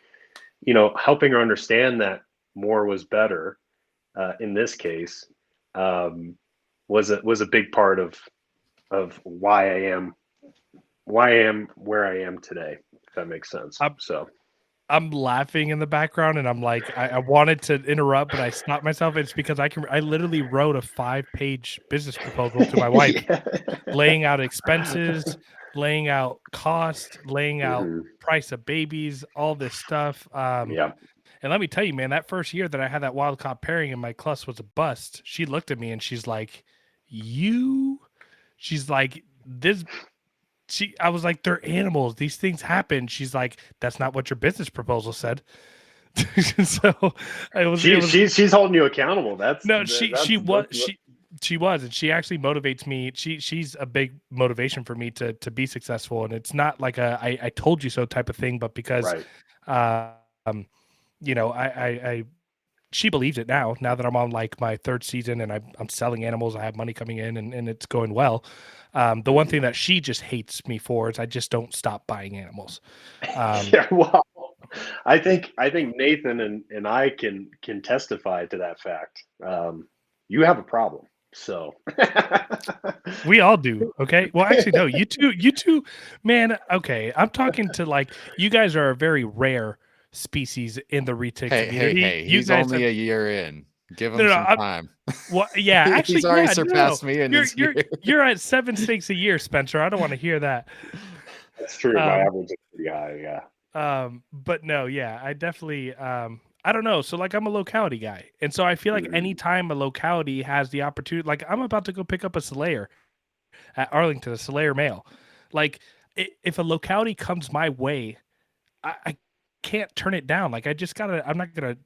helping her understand that more was better, in this case, was a big part of why I am where I am today, if that makes sense. I'm, So I'm laughing in the background, and I'm like, I wanted to interrupt, but I stopped myself. It's because I literally wrote a 5-page business proposal to my wife, yeah. laying out expenses, laying out cost, laying out Hmm. price of babies, all this stuff. Yeah. And let me tell you, man, that first year that I had that wild caught pairing and my clus was a bust, she looked at me and she's like, "You," she's like, "This." I was like, "They're animals. These things happen." She's like, "That's not what your business proposal said." So it was She's holding you accountable. That's no, that's she was, and she actually motivates me. She's a big motivation for me to be successful, and it's not like I told you so type of thing, but because, right. um, I she believes it now that I'm on like my 3rd season and I'm selling animals. I have money coming in, and it's going well. The one thing Mhm. that she just hates me for is I just don't stop buying animals. Um, Yeah, well, I think Nathan and I can testify to that fact. You have a problem. So we all do. Okay. Well, actually, no, you two, man. Okay. I'm talking to like, you guys are a very rare species in the retic Hey, hey, community. hey, You he's guys have, only a year in. Give no, him no, some no. time. Well, yeah, He's actually, already yeah, no. surpassed me in You're his you're year. you're at 7 snakes a year, Spencer. I don't want to hear that. that's true. My Um, average is pretty high. Yeah. but no, yeah, I definitely I don't know. So like I'm a locality guy. And so I feel like Mhm. anytime a locality has the opportunity, like I'm about to go pick up a Slayer at Arlington, a Slayer male. Like if a locality comes my way, I can't turn it down. Like I'm not gonna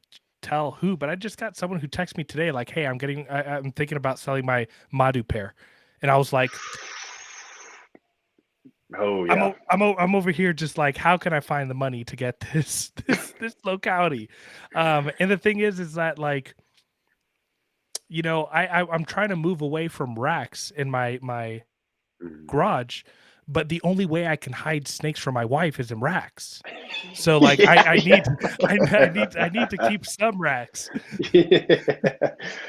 tell who, but I just got someone who texted me today, like, "Hey, I'm thinking about selling my Madu pair," and I was like, Oh yeah. I'm over here just like, how can I find the money to get this locality? And the thing is that like, I'm trying to move away from racks in my Mhm. garage, but the only way I can hide snakes from my wife is in racks. So like Yeah, I need I need to yeah. keep some racks.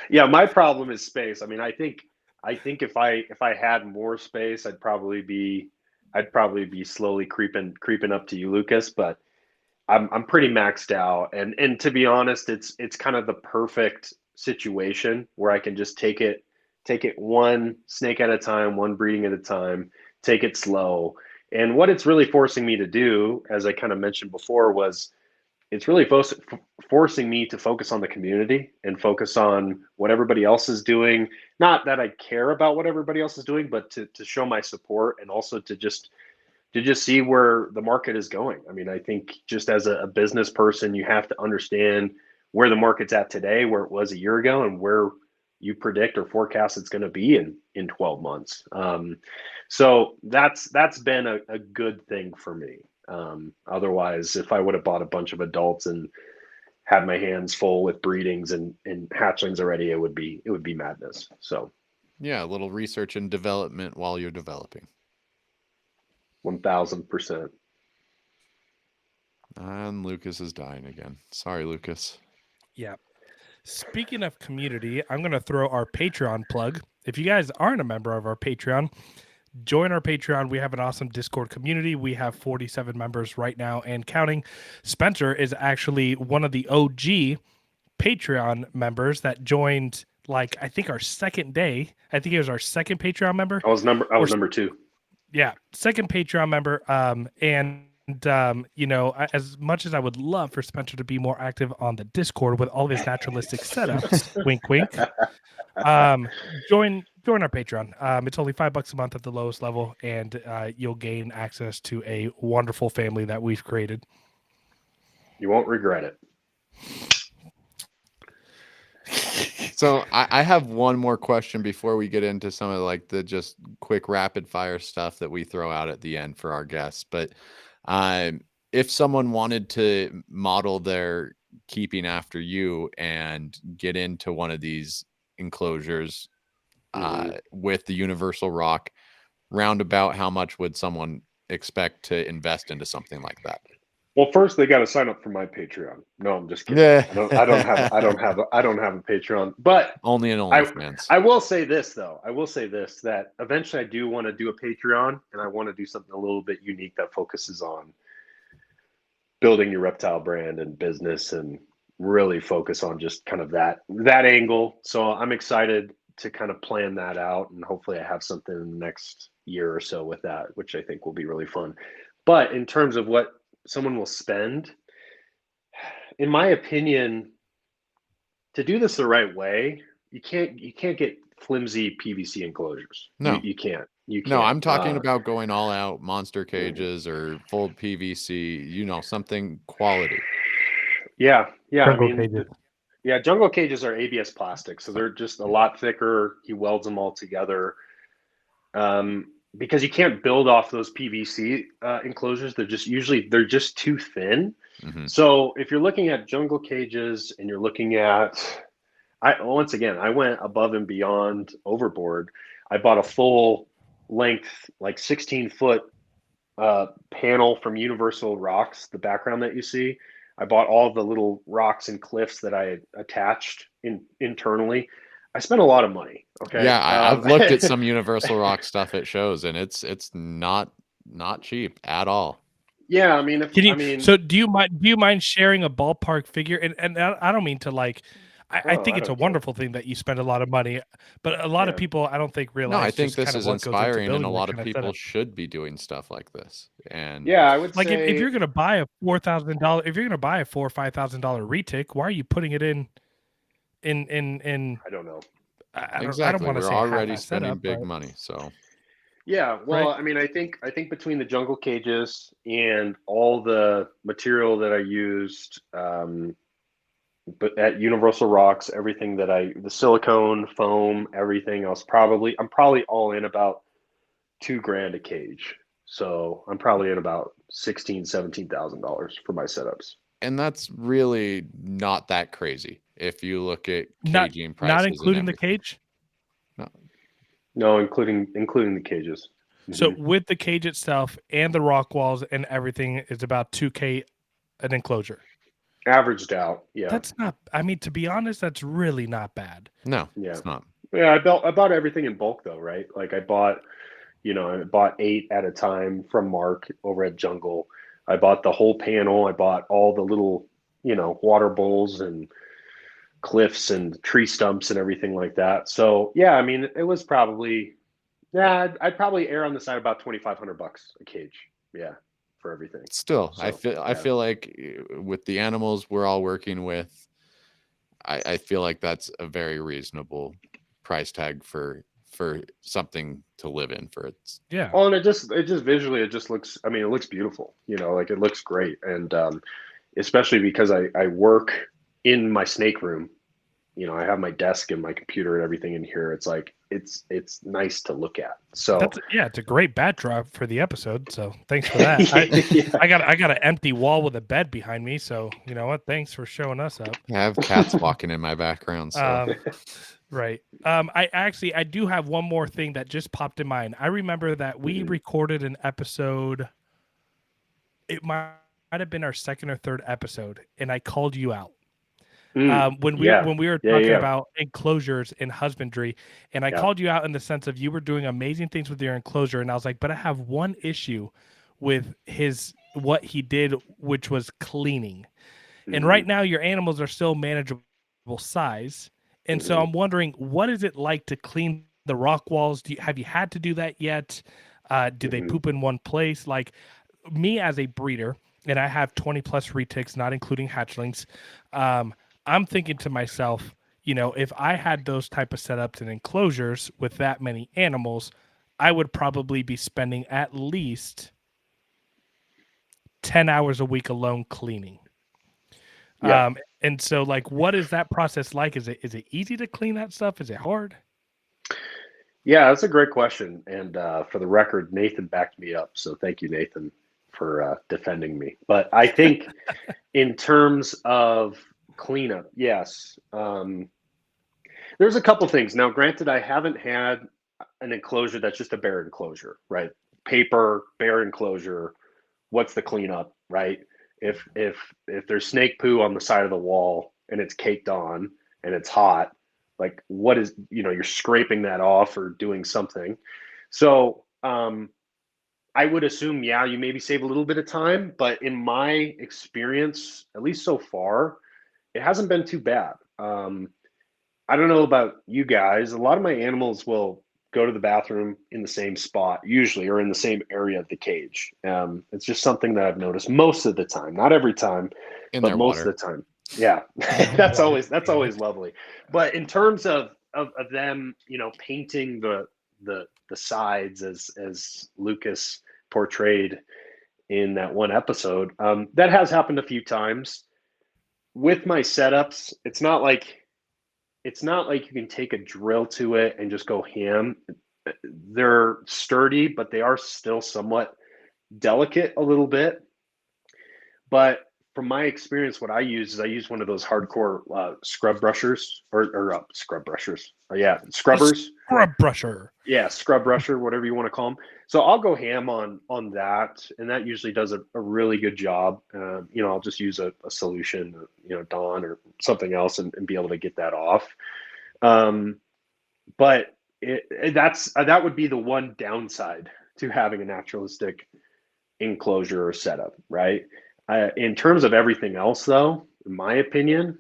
Yeah, my problem is space. I mean, I think if I had more space, I'd probably be slowly creeping up to you, Lucas. But I'm pretty maxed out, and to be honest, it's kind of the perfect situation where I can just take it one snake at a time, one breeding at a time, take it slow. And what it's really forcing me to do, as I kind of mentioned before, was it's really forcing me to focus on the community and focus on what everybody else is doing. Not that I care about what everybody else is doing, but to show my support, and also to just see where the market is going. I mean, I think just as a business person, you have to understand where the market's at today, where it was a year ago, and where you predict or forecast it's going to be in 12 months. So that's been a good thing for me. Otherwise, if I would have bought a bunch of adults and had my hands full with breedings and hatchlings already, it would be madness. So Yeah, a little research and development while you're developing. 1000%. And Lucas is dying again. Sorry, Lucas. Yeah. Speaking of community, I'm going to throw our Patreon plug. If you guys aren't a member of our Patreon, join our Patreon. We have an awesome Discord community. We have 47 members right now and counting. Spencer is actually one of the OG Patreon members that joined, like, I think our second day. I think he was our second Patreon member. I was number 2. Yeah, second Patreon member. And you know, as much as I would love for Spencer to be more active on the Discord with all of his naturalistic setups, wink, wink. Join our Patreon. It's only $5 a month at the lowest level, and you'll gain access to a wonderful family that we've created. You won't regret it. So I have one more question before we get into some of like the just quick rapid fire stuff that we throw out at the end for our guests. But if someone wanted to model their keeping after you and get into one of these enclosures with the universal rock, roundabout how much would someone expect to invest into something like that? Well, first they got to sign up for my Patreon. No, I'm just kidding. Yeah. I don't have a Patreon, but Only an OnlyFans. I will say this though. I will say this, that eventually I do want to do a Patreon, and I want to do something a little bit unique that focuses on building your reptile brand and business, and really focus on just kind of that angle. So I'm excited to kind of plan that out, and hopefully I have something in the next year or so with that, which I think will be really fun. But in terms of what someone will spend, in my opinion, to do this the right way, you can't get flimsy PVC enclosures. No. You can't. No, I'm talking about going all out monster cages or full PVC, you know, something quality. Yeah. Jungle cages. Yeah, jungle cages are ABS plastic, so they're just a lot thicker. He welds them all together. Because you can't build off those PVC enclosures. They're just too thin. Mm-hmm. So if you're looking at jungle cages and you're looking at, I went above and beyond overboard. I bought a full length, like 16-foot panel from Universal Rocks, the background that you see. I bought all the little rocks and cliffs that I had attached internally. I spent a lot of money. Okay. Yeah, I've looked at some Universal Rock stuff at shows, and it's not cheap at all. Yeah, I mean, so do you mind sharing a ballpark figure? And I don't mean to like. I think it's a wonderful thing that you spend a lot of money, but a lot of people I don't think realize. No, I think this is inspiring, and a lot of people should be doing stuff like this. And yeah, I would like say if you're gonna buy a $4,000, if you're gonna buy a $4,000 or $5,000 Retic, why are you putting it in? I don't know. Exactly. I don't want to say we're already spending setup, big money, so. Yeah, well, right? I mean, I think between the jungle cages and all the material that I used, but at Universal Rocks, everything that the silicone, foam, everything else, I'm probably all in about $2,000 a cage. So I'm probably in about $16,000-$17,000 for my setups. And that's really not that crazy if you look at caging prices. Not including the cage? No, including the cages. So with the cage itself and the rock walls and everything, it's about $2,000 an enclosure. Averaged out, yeah. That's not. I mean, to be honest, that's really not bad. No, it's not. Yeah, I bought everything in bulk though, right? Like I bought 8 at a time from Mark over at Jungle. I bought the whole panel. I bought all the little, water bowls and cliffs and tree stumps and everything like that. So yeah, I mean, it was probably, I'd probably err on the side of about $2,500 a cage. Yeah. For everything. Still, so, I feel like with the animals we're all working with, I feel like that's a very reasonable price tag for something to live in for its. Yeah. Well, and it just visually, it just looks, I mean, it looks beautiful, like it looks great. And especially because I work in my snake room, I have my desk and my computer and everything in here. It's like, it's nice to look at. So it's a great backdrop for the episode. So thanks for that. I got an empty wall with a bed behind me. So you know what? Thanks for showing us up. I have cats walking in my background. So. Right. I do have one more thing that just popped in mind. I remember that we recorded an episode. It might have been our second or third episode, and I called you out. When we Yeah. when we were Yeah. talking Yeah. about enclosures and husbandry, and I Yeah. called you out in the sense of you were doing amazing things with your enclosure, and I was like, but I have one issue with what he did, which was cleaning. And Hmm. right now, your animals are still manageable size, and so Hmm. I'm wondering, what is it like to clean the rock walls? Have you had to do that yet? Do they Hmm. poop in one place? Like me as a breeder, and I have 20 plus retics, not including hatchlings. Um, I'm thinking to myself, if I had those type of setups and enclosures with that many animals, I would probably be spending at least 10 hours a week alone cleaning. Yeah. And so like, what is that process like? Is it easy to clean that stuff? Is it hard? Yeah, that's a great question. And for the record, Nathan backed me up. So thank you, Nathan, for defending me. But I think in terms of cleanup, yes. There's a couple things. Now, granted, I haven't had an enclosure that's just a bare enclosure, right? Paper, bare enclosure. What's the cleanup, right? If there's snake poo on the side of the wall and it's caked on and it's hot, like what is, you're scraping that off or doing something. So I would assume, yeah, you maybe save a little bit of time, but in my experience, at least so far, it hasn't been too bad. I don't know about you guys. A lot of my animals will go to the bathroom in the same spot, usually, or in the same area of the cage. It's just something that I've noticed most of the time, not every time, In but their most water. of the time. Yeah, In their that's water, always damn it. lovely. But in terms of them, painting the sides as Lucas portrayed in that one episode, that has happened a few times. With my setups, it's not like you can take a drill to it and just go ham. They're sturdy, but they are still somewhat delicate a little bit. But from my experience, what I use one of those hardcore scrub brushers or scrub brushers. Yeah, A scrubbers. scrub brusher. Yeah, scrub brusher, whatever you want to call them. So I'll go ham on that, and that usually does a really good job. I'll just use a solution, Dawn or something else, and be able to get that off. Um, but that would be the one downside to having a naturalistic enclosure or setup, right? In terms of everything else, though, in my opinion,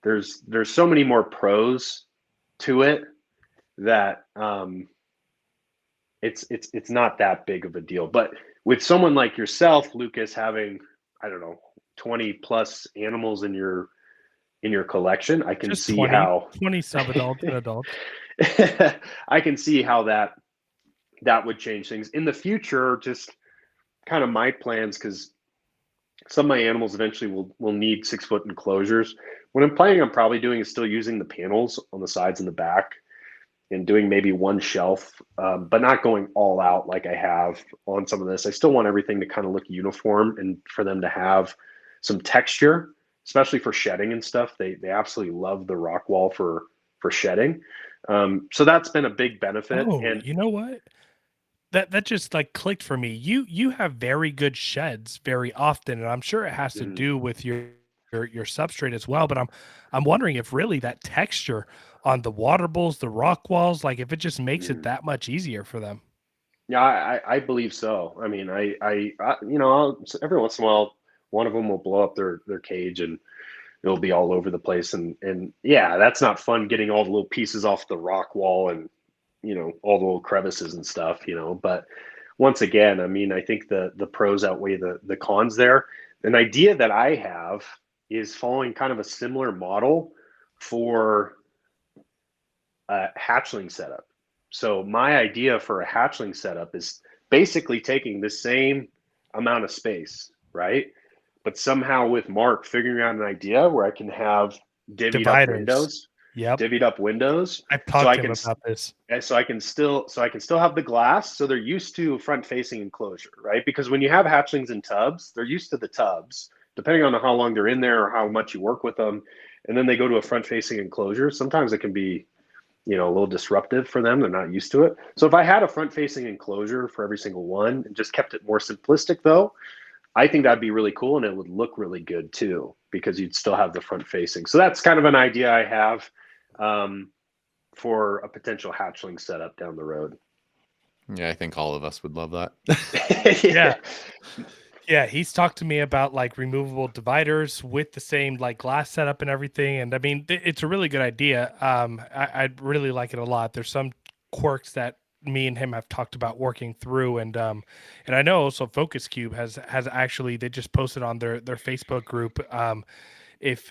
there's so many more pros to it that it's not that big of a deal. But with someone like yourself, Lucas, having, I don't know, 20 plus animals in your collection, I can Just see 20, how 20 sub-adults and adults. I can see how that would change things in the future. Just kind of my plans, because some of my animals eventually will need 6 foot enclosures. What I'm planning on probably doing is still using the panels on the sides and the back, and doing maybe one shelf, but not going all out like I have on some of this. I still want everything to kind of look uniform and for them to have some texture, especially for shedding and stuff. They absolutely love the rock wall for shedding. So that's been a big benefit. Oh, And you know what? That just like clicked for me. You have very good sheds very often, and I'm sure it has to mm, do with your substrate as well. But I'm wondering if really that texture on the water bowls, the rock walls, like if it just makes it mm. that much easier for them. Yeah, I believe so. I mean, every once in a while, one of them will blow up their cage, and it'll be all over the place. And yeah, that's not fun, getting all the little pieces off the rock wall, and all the little crevices and stuff. But once again, I mean, I think the pros outweigh the cons there. An idea that I have is following kind of a similar model for a hatchling setup. So my idea for a hatchling setup is basically taking the same amount of space, right? But somehow with Mark figuring out an idea where I can have Dividers. Yep. divvied up windows, I've so talked I to him can about this. so I can still have the glass. So they're used to front facing enclosure, right? Because when you have hatchlings in tubs, they're used to the tubs, depending on how long they're in there or how much you work with them. And then they go to a front facing enclosure. Sometimes it can be, a little disruptive for them. They're not used to it. So if I had a front facing enclosure for every single one and just kept it more simplistic, though, I think that'd be really cool, and it would look really good too, because you'd still have the front facing. So that's kind of an idea I have for a potential hatchling setup down the road. Yeah, I think all of us would love that. Yeah. Yeah, he's talked to me about like removable dividers with the same like glass setup and everything. And I mean, it's a really good idea. I really like it a lot. There's some quirks that me and him have talked about working through, and I know also Focus Cube has actually, they just posted on their Facebook group. If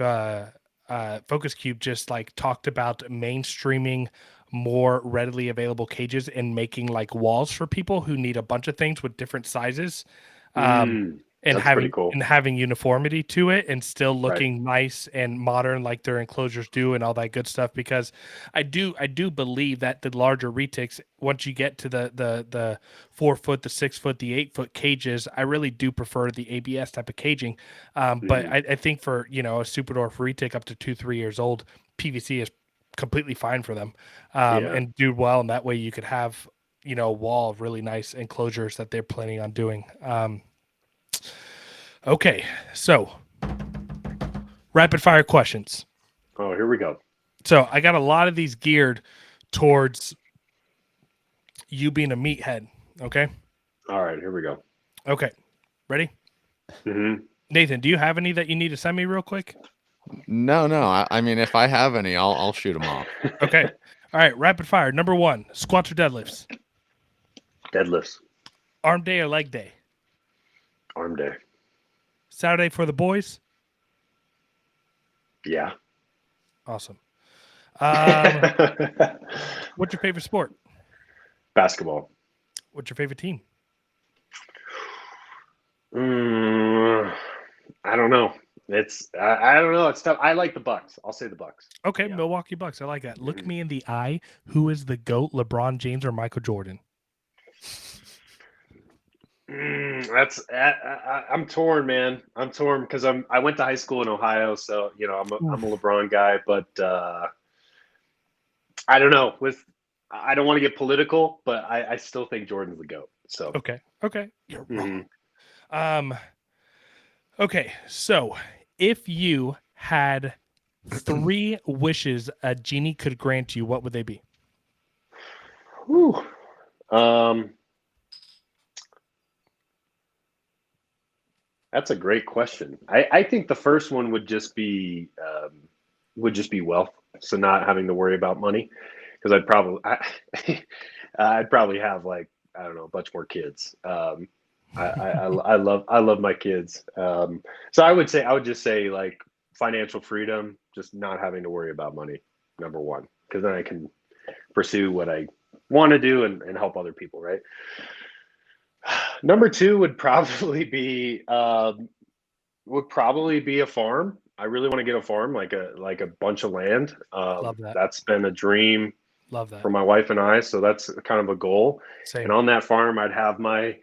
Focus Cube just like talked about mainstreaming more readily available cages and making like walls for people who need a bunch of things with different sizes. And That's pretty cool. having uniformity to it and still Right. looking nice and modern like their enclosures do and all that good stuff, because I do believe that the larger retics, once you get to the 4 foot, the 6 foot, the 8 foot cages, I really do prefer the ABS type of caging. But I think for, you know, a super dwarf retic up to 2-3 years old, PVC is completely fine for them, and do well. And that way you could have, you know, a wall of really nice enclosures that they're planning on doing. Okay, so rapid fire questions. Oh, here we go. So I got a lot of these geared towards you being a meathead. Okay. All right, here we go. Okay. Ready? Mm-hmm. Nathan, do you have any that you need to send me real quick? No. I mean, if I have any, I'll shoot them off. Okay. All right. Rapid fire. Number 1, squats or deadlifts? Deadlifts. Arm day or leg day? Arm day. Saturday for the boys? Yeah. Awesome. What's your favorite sport? Basketball. What's your favorite team? I don't know. I don't know. It's tough. I like the Bucks. I'll say the Bucks. Okay, Yeah. Milwaukee Bucks. I like that. Look me in the eye. Who is the GOAT, LeBron James or Michael Jordan? I'm torn, man. I'm torn because I went to high school in Ohio, so you know I'm a LeBron guy, but I don't know. I don't want to get political, but I still think Jordan's the GOAT. So Okay, you're wrong. Okay, so if you had 3 wishes a genie could grant you, what would they be? Whew. That's a great question. I think the first one would just be wealth. So not having to worry about money, because I'd probably have like, I don't know, a bunch more kids. I love my kids. So I would just say like financial freedom, just not having to worry about money. Number 1, because then I can pursue what I want to do and help other people. Right. Number 2 would probably be a farm. I really want to get a farm, like a bunch of land. Love that. That's been a dream Love that. for my wife and I. So that's kind of a goal. Same. And on that farm, I'd have my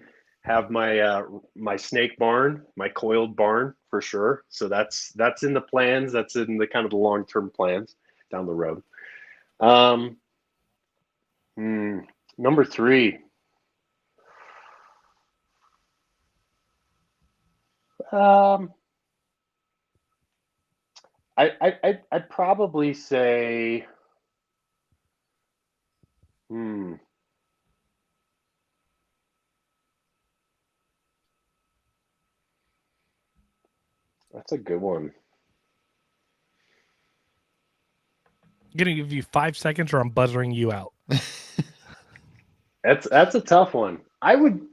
snake barn, my coiled barn for sure. So that's in the plans. That's in the kind of the long-term plans down the road. Number 3. I'd probably say, that's a good one. I'm gonna give you 5 seconds, or I'm buzzering you out. That's a tough one. I would.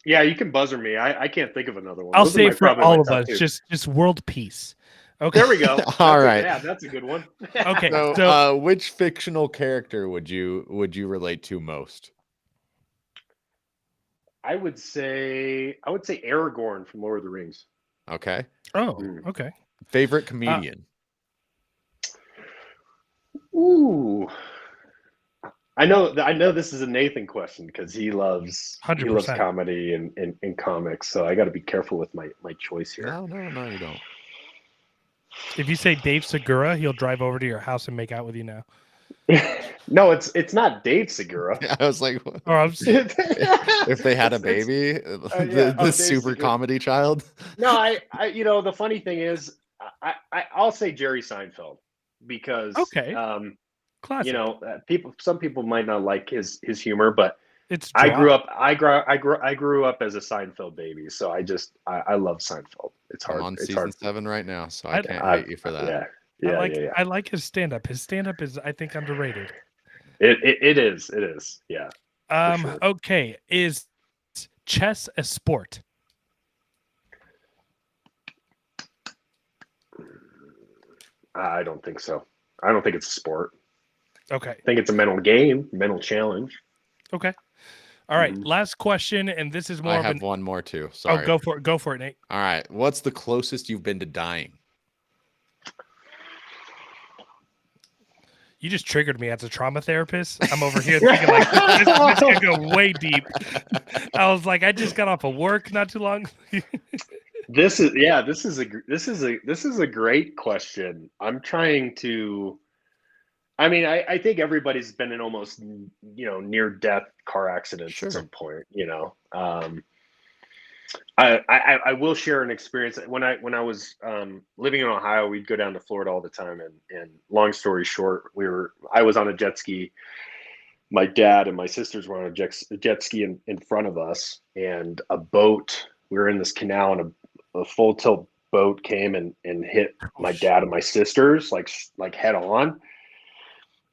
Yeah, you can buzzer me. I can't think of another one. I'll Those say for probably all my of top us, 2. just world peace. Okay. There we go. All right. Yeah, that's a good one. Okay. So, which fictional character would you relate to most? I would say Aragorn from Lord of the Rings. Okay. Oh, okay. Favorite comedian? Ooh. I know this is a Nathan question because he loves 100%. comedy and comics, so I got to be careful with my choice here. No, you don't. If you say Dave Segura, he'll drive over to your house and make out with you now. No, it's not Dave Segura. I was like, what? Or I'm If they had a It's- baby, yeah. the Dave super Segura. comedy child. No, the funny thing is, I'll say Jerry Seinfeld because, okay. Classic. some people might not like his humor, but It's I grew dry. up, I grew up as a Seinfeld baby, so I love Seinfeld. It's I'm hard. on It's season hard. 7 right now, so I I can't I, hate you for that. yeah, yeah, yeah, yeah. I like his stand up. His stand up is, I think, underrated. It is. Yeah, for sure. Okay. Is chess a sport? I don't think so. I don't think it's a sport. Okay. I think it's a mental game, mental challenge. Okay. All right. Mhm. Last question, and this is more I of have an. one more too. Oh, Sorry. go for it. Go for it, Nate. All right. What's the closest you've been to dying? You just triggered me as a trauma therapist. I'm over here thinking like this could go way deep. I was like, I just got off of work not too long. This is a great question. I'm trying to. I mean, I think everybody's been in almost near death car accidents Sure. at some point. I will share an experience. When I was living in Ohio, we'd go down to Florida all the time, and long story short, I was on a jet ski. My dad and my sisters were on a jet ski in front of us, and a boat. We were in this canal, and a full tilt boat came and hit my dad and my sisters like head on.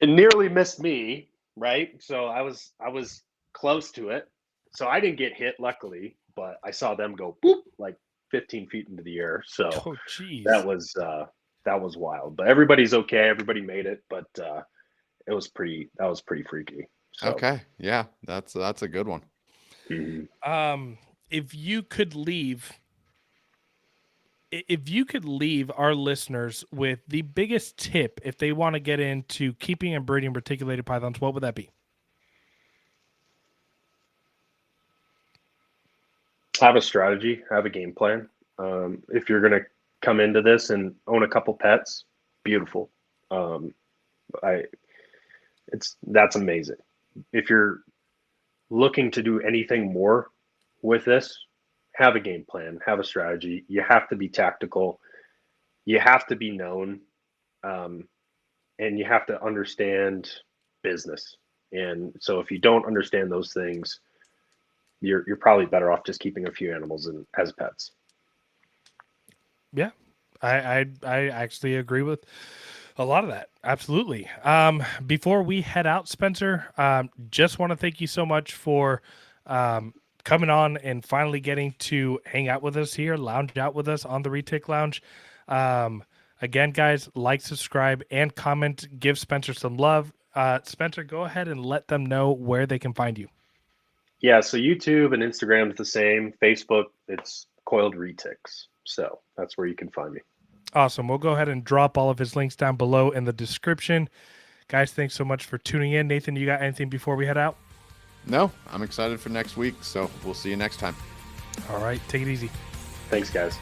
It nearly missed me, right? So I was close to it. So I didn't get hit, luckily, but I saw them go boop like 15 feet into the air. So Oh, jeez. that was wild. But everybody's okay. Everybody made it, but that was pretty freaky. So Okay. Yeah, that's a good one. mhm. If you could leave, our listeners with the biggest tip if they want to get into keeping and breeding reticulated pythons, what would that be? Have a strategy, have a game plan. If you're going to come into this and own a couple pets, beautiful. I that's amazing. If you're looking to do anything more with this, have a game plan, have a strategy. You have to be tactical. You have to be known, and you have to understand business. And so, if you don't understand those things, you're probably better off just keeping a few animals as pets. Yeah, I actually agree with a lot of that. Absolutely. Before we head out, Spencer, just want to thank you so much for coming on and finally getting to hang out with us here, lounge out with us on the VivTech Lounge. Again, guys, like, subscribe, and comment. Give Spencer some love. Spencer, go ahead and let them know where they can find you. Yeah, so YouTube and Instagram is the same. Facebook, it's Coiled Retics. So that's where you can find me. Awesome. We'll go ahead and drop all of his links down below in the description. Guys, thanks so much for tuning in. Nathan, you got anything before we head out? No, I'm excited for next week, so we'll see you next time. All right. Take it easy. Thanks, guys.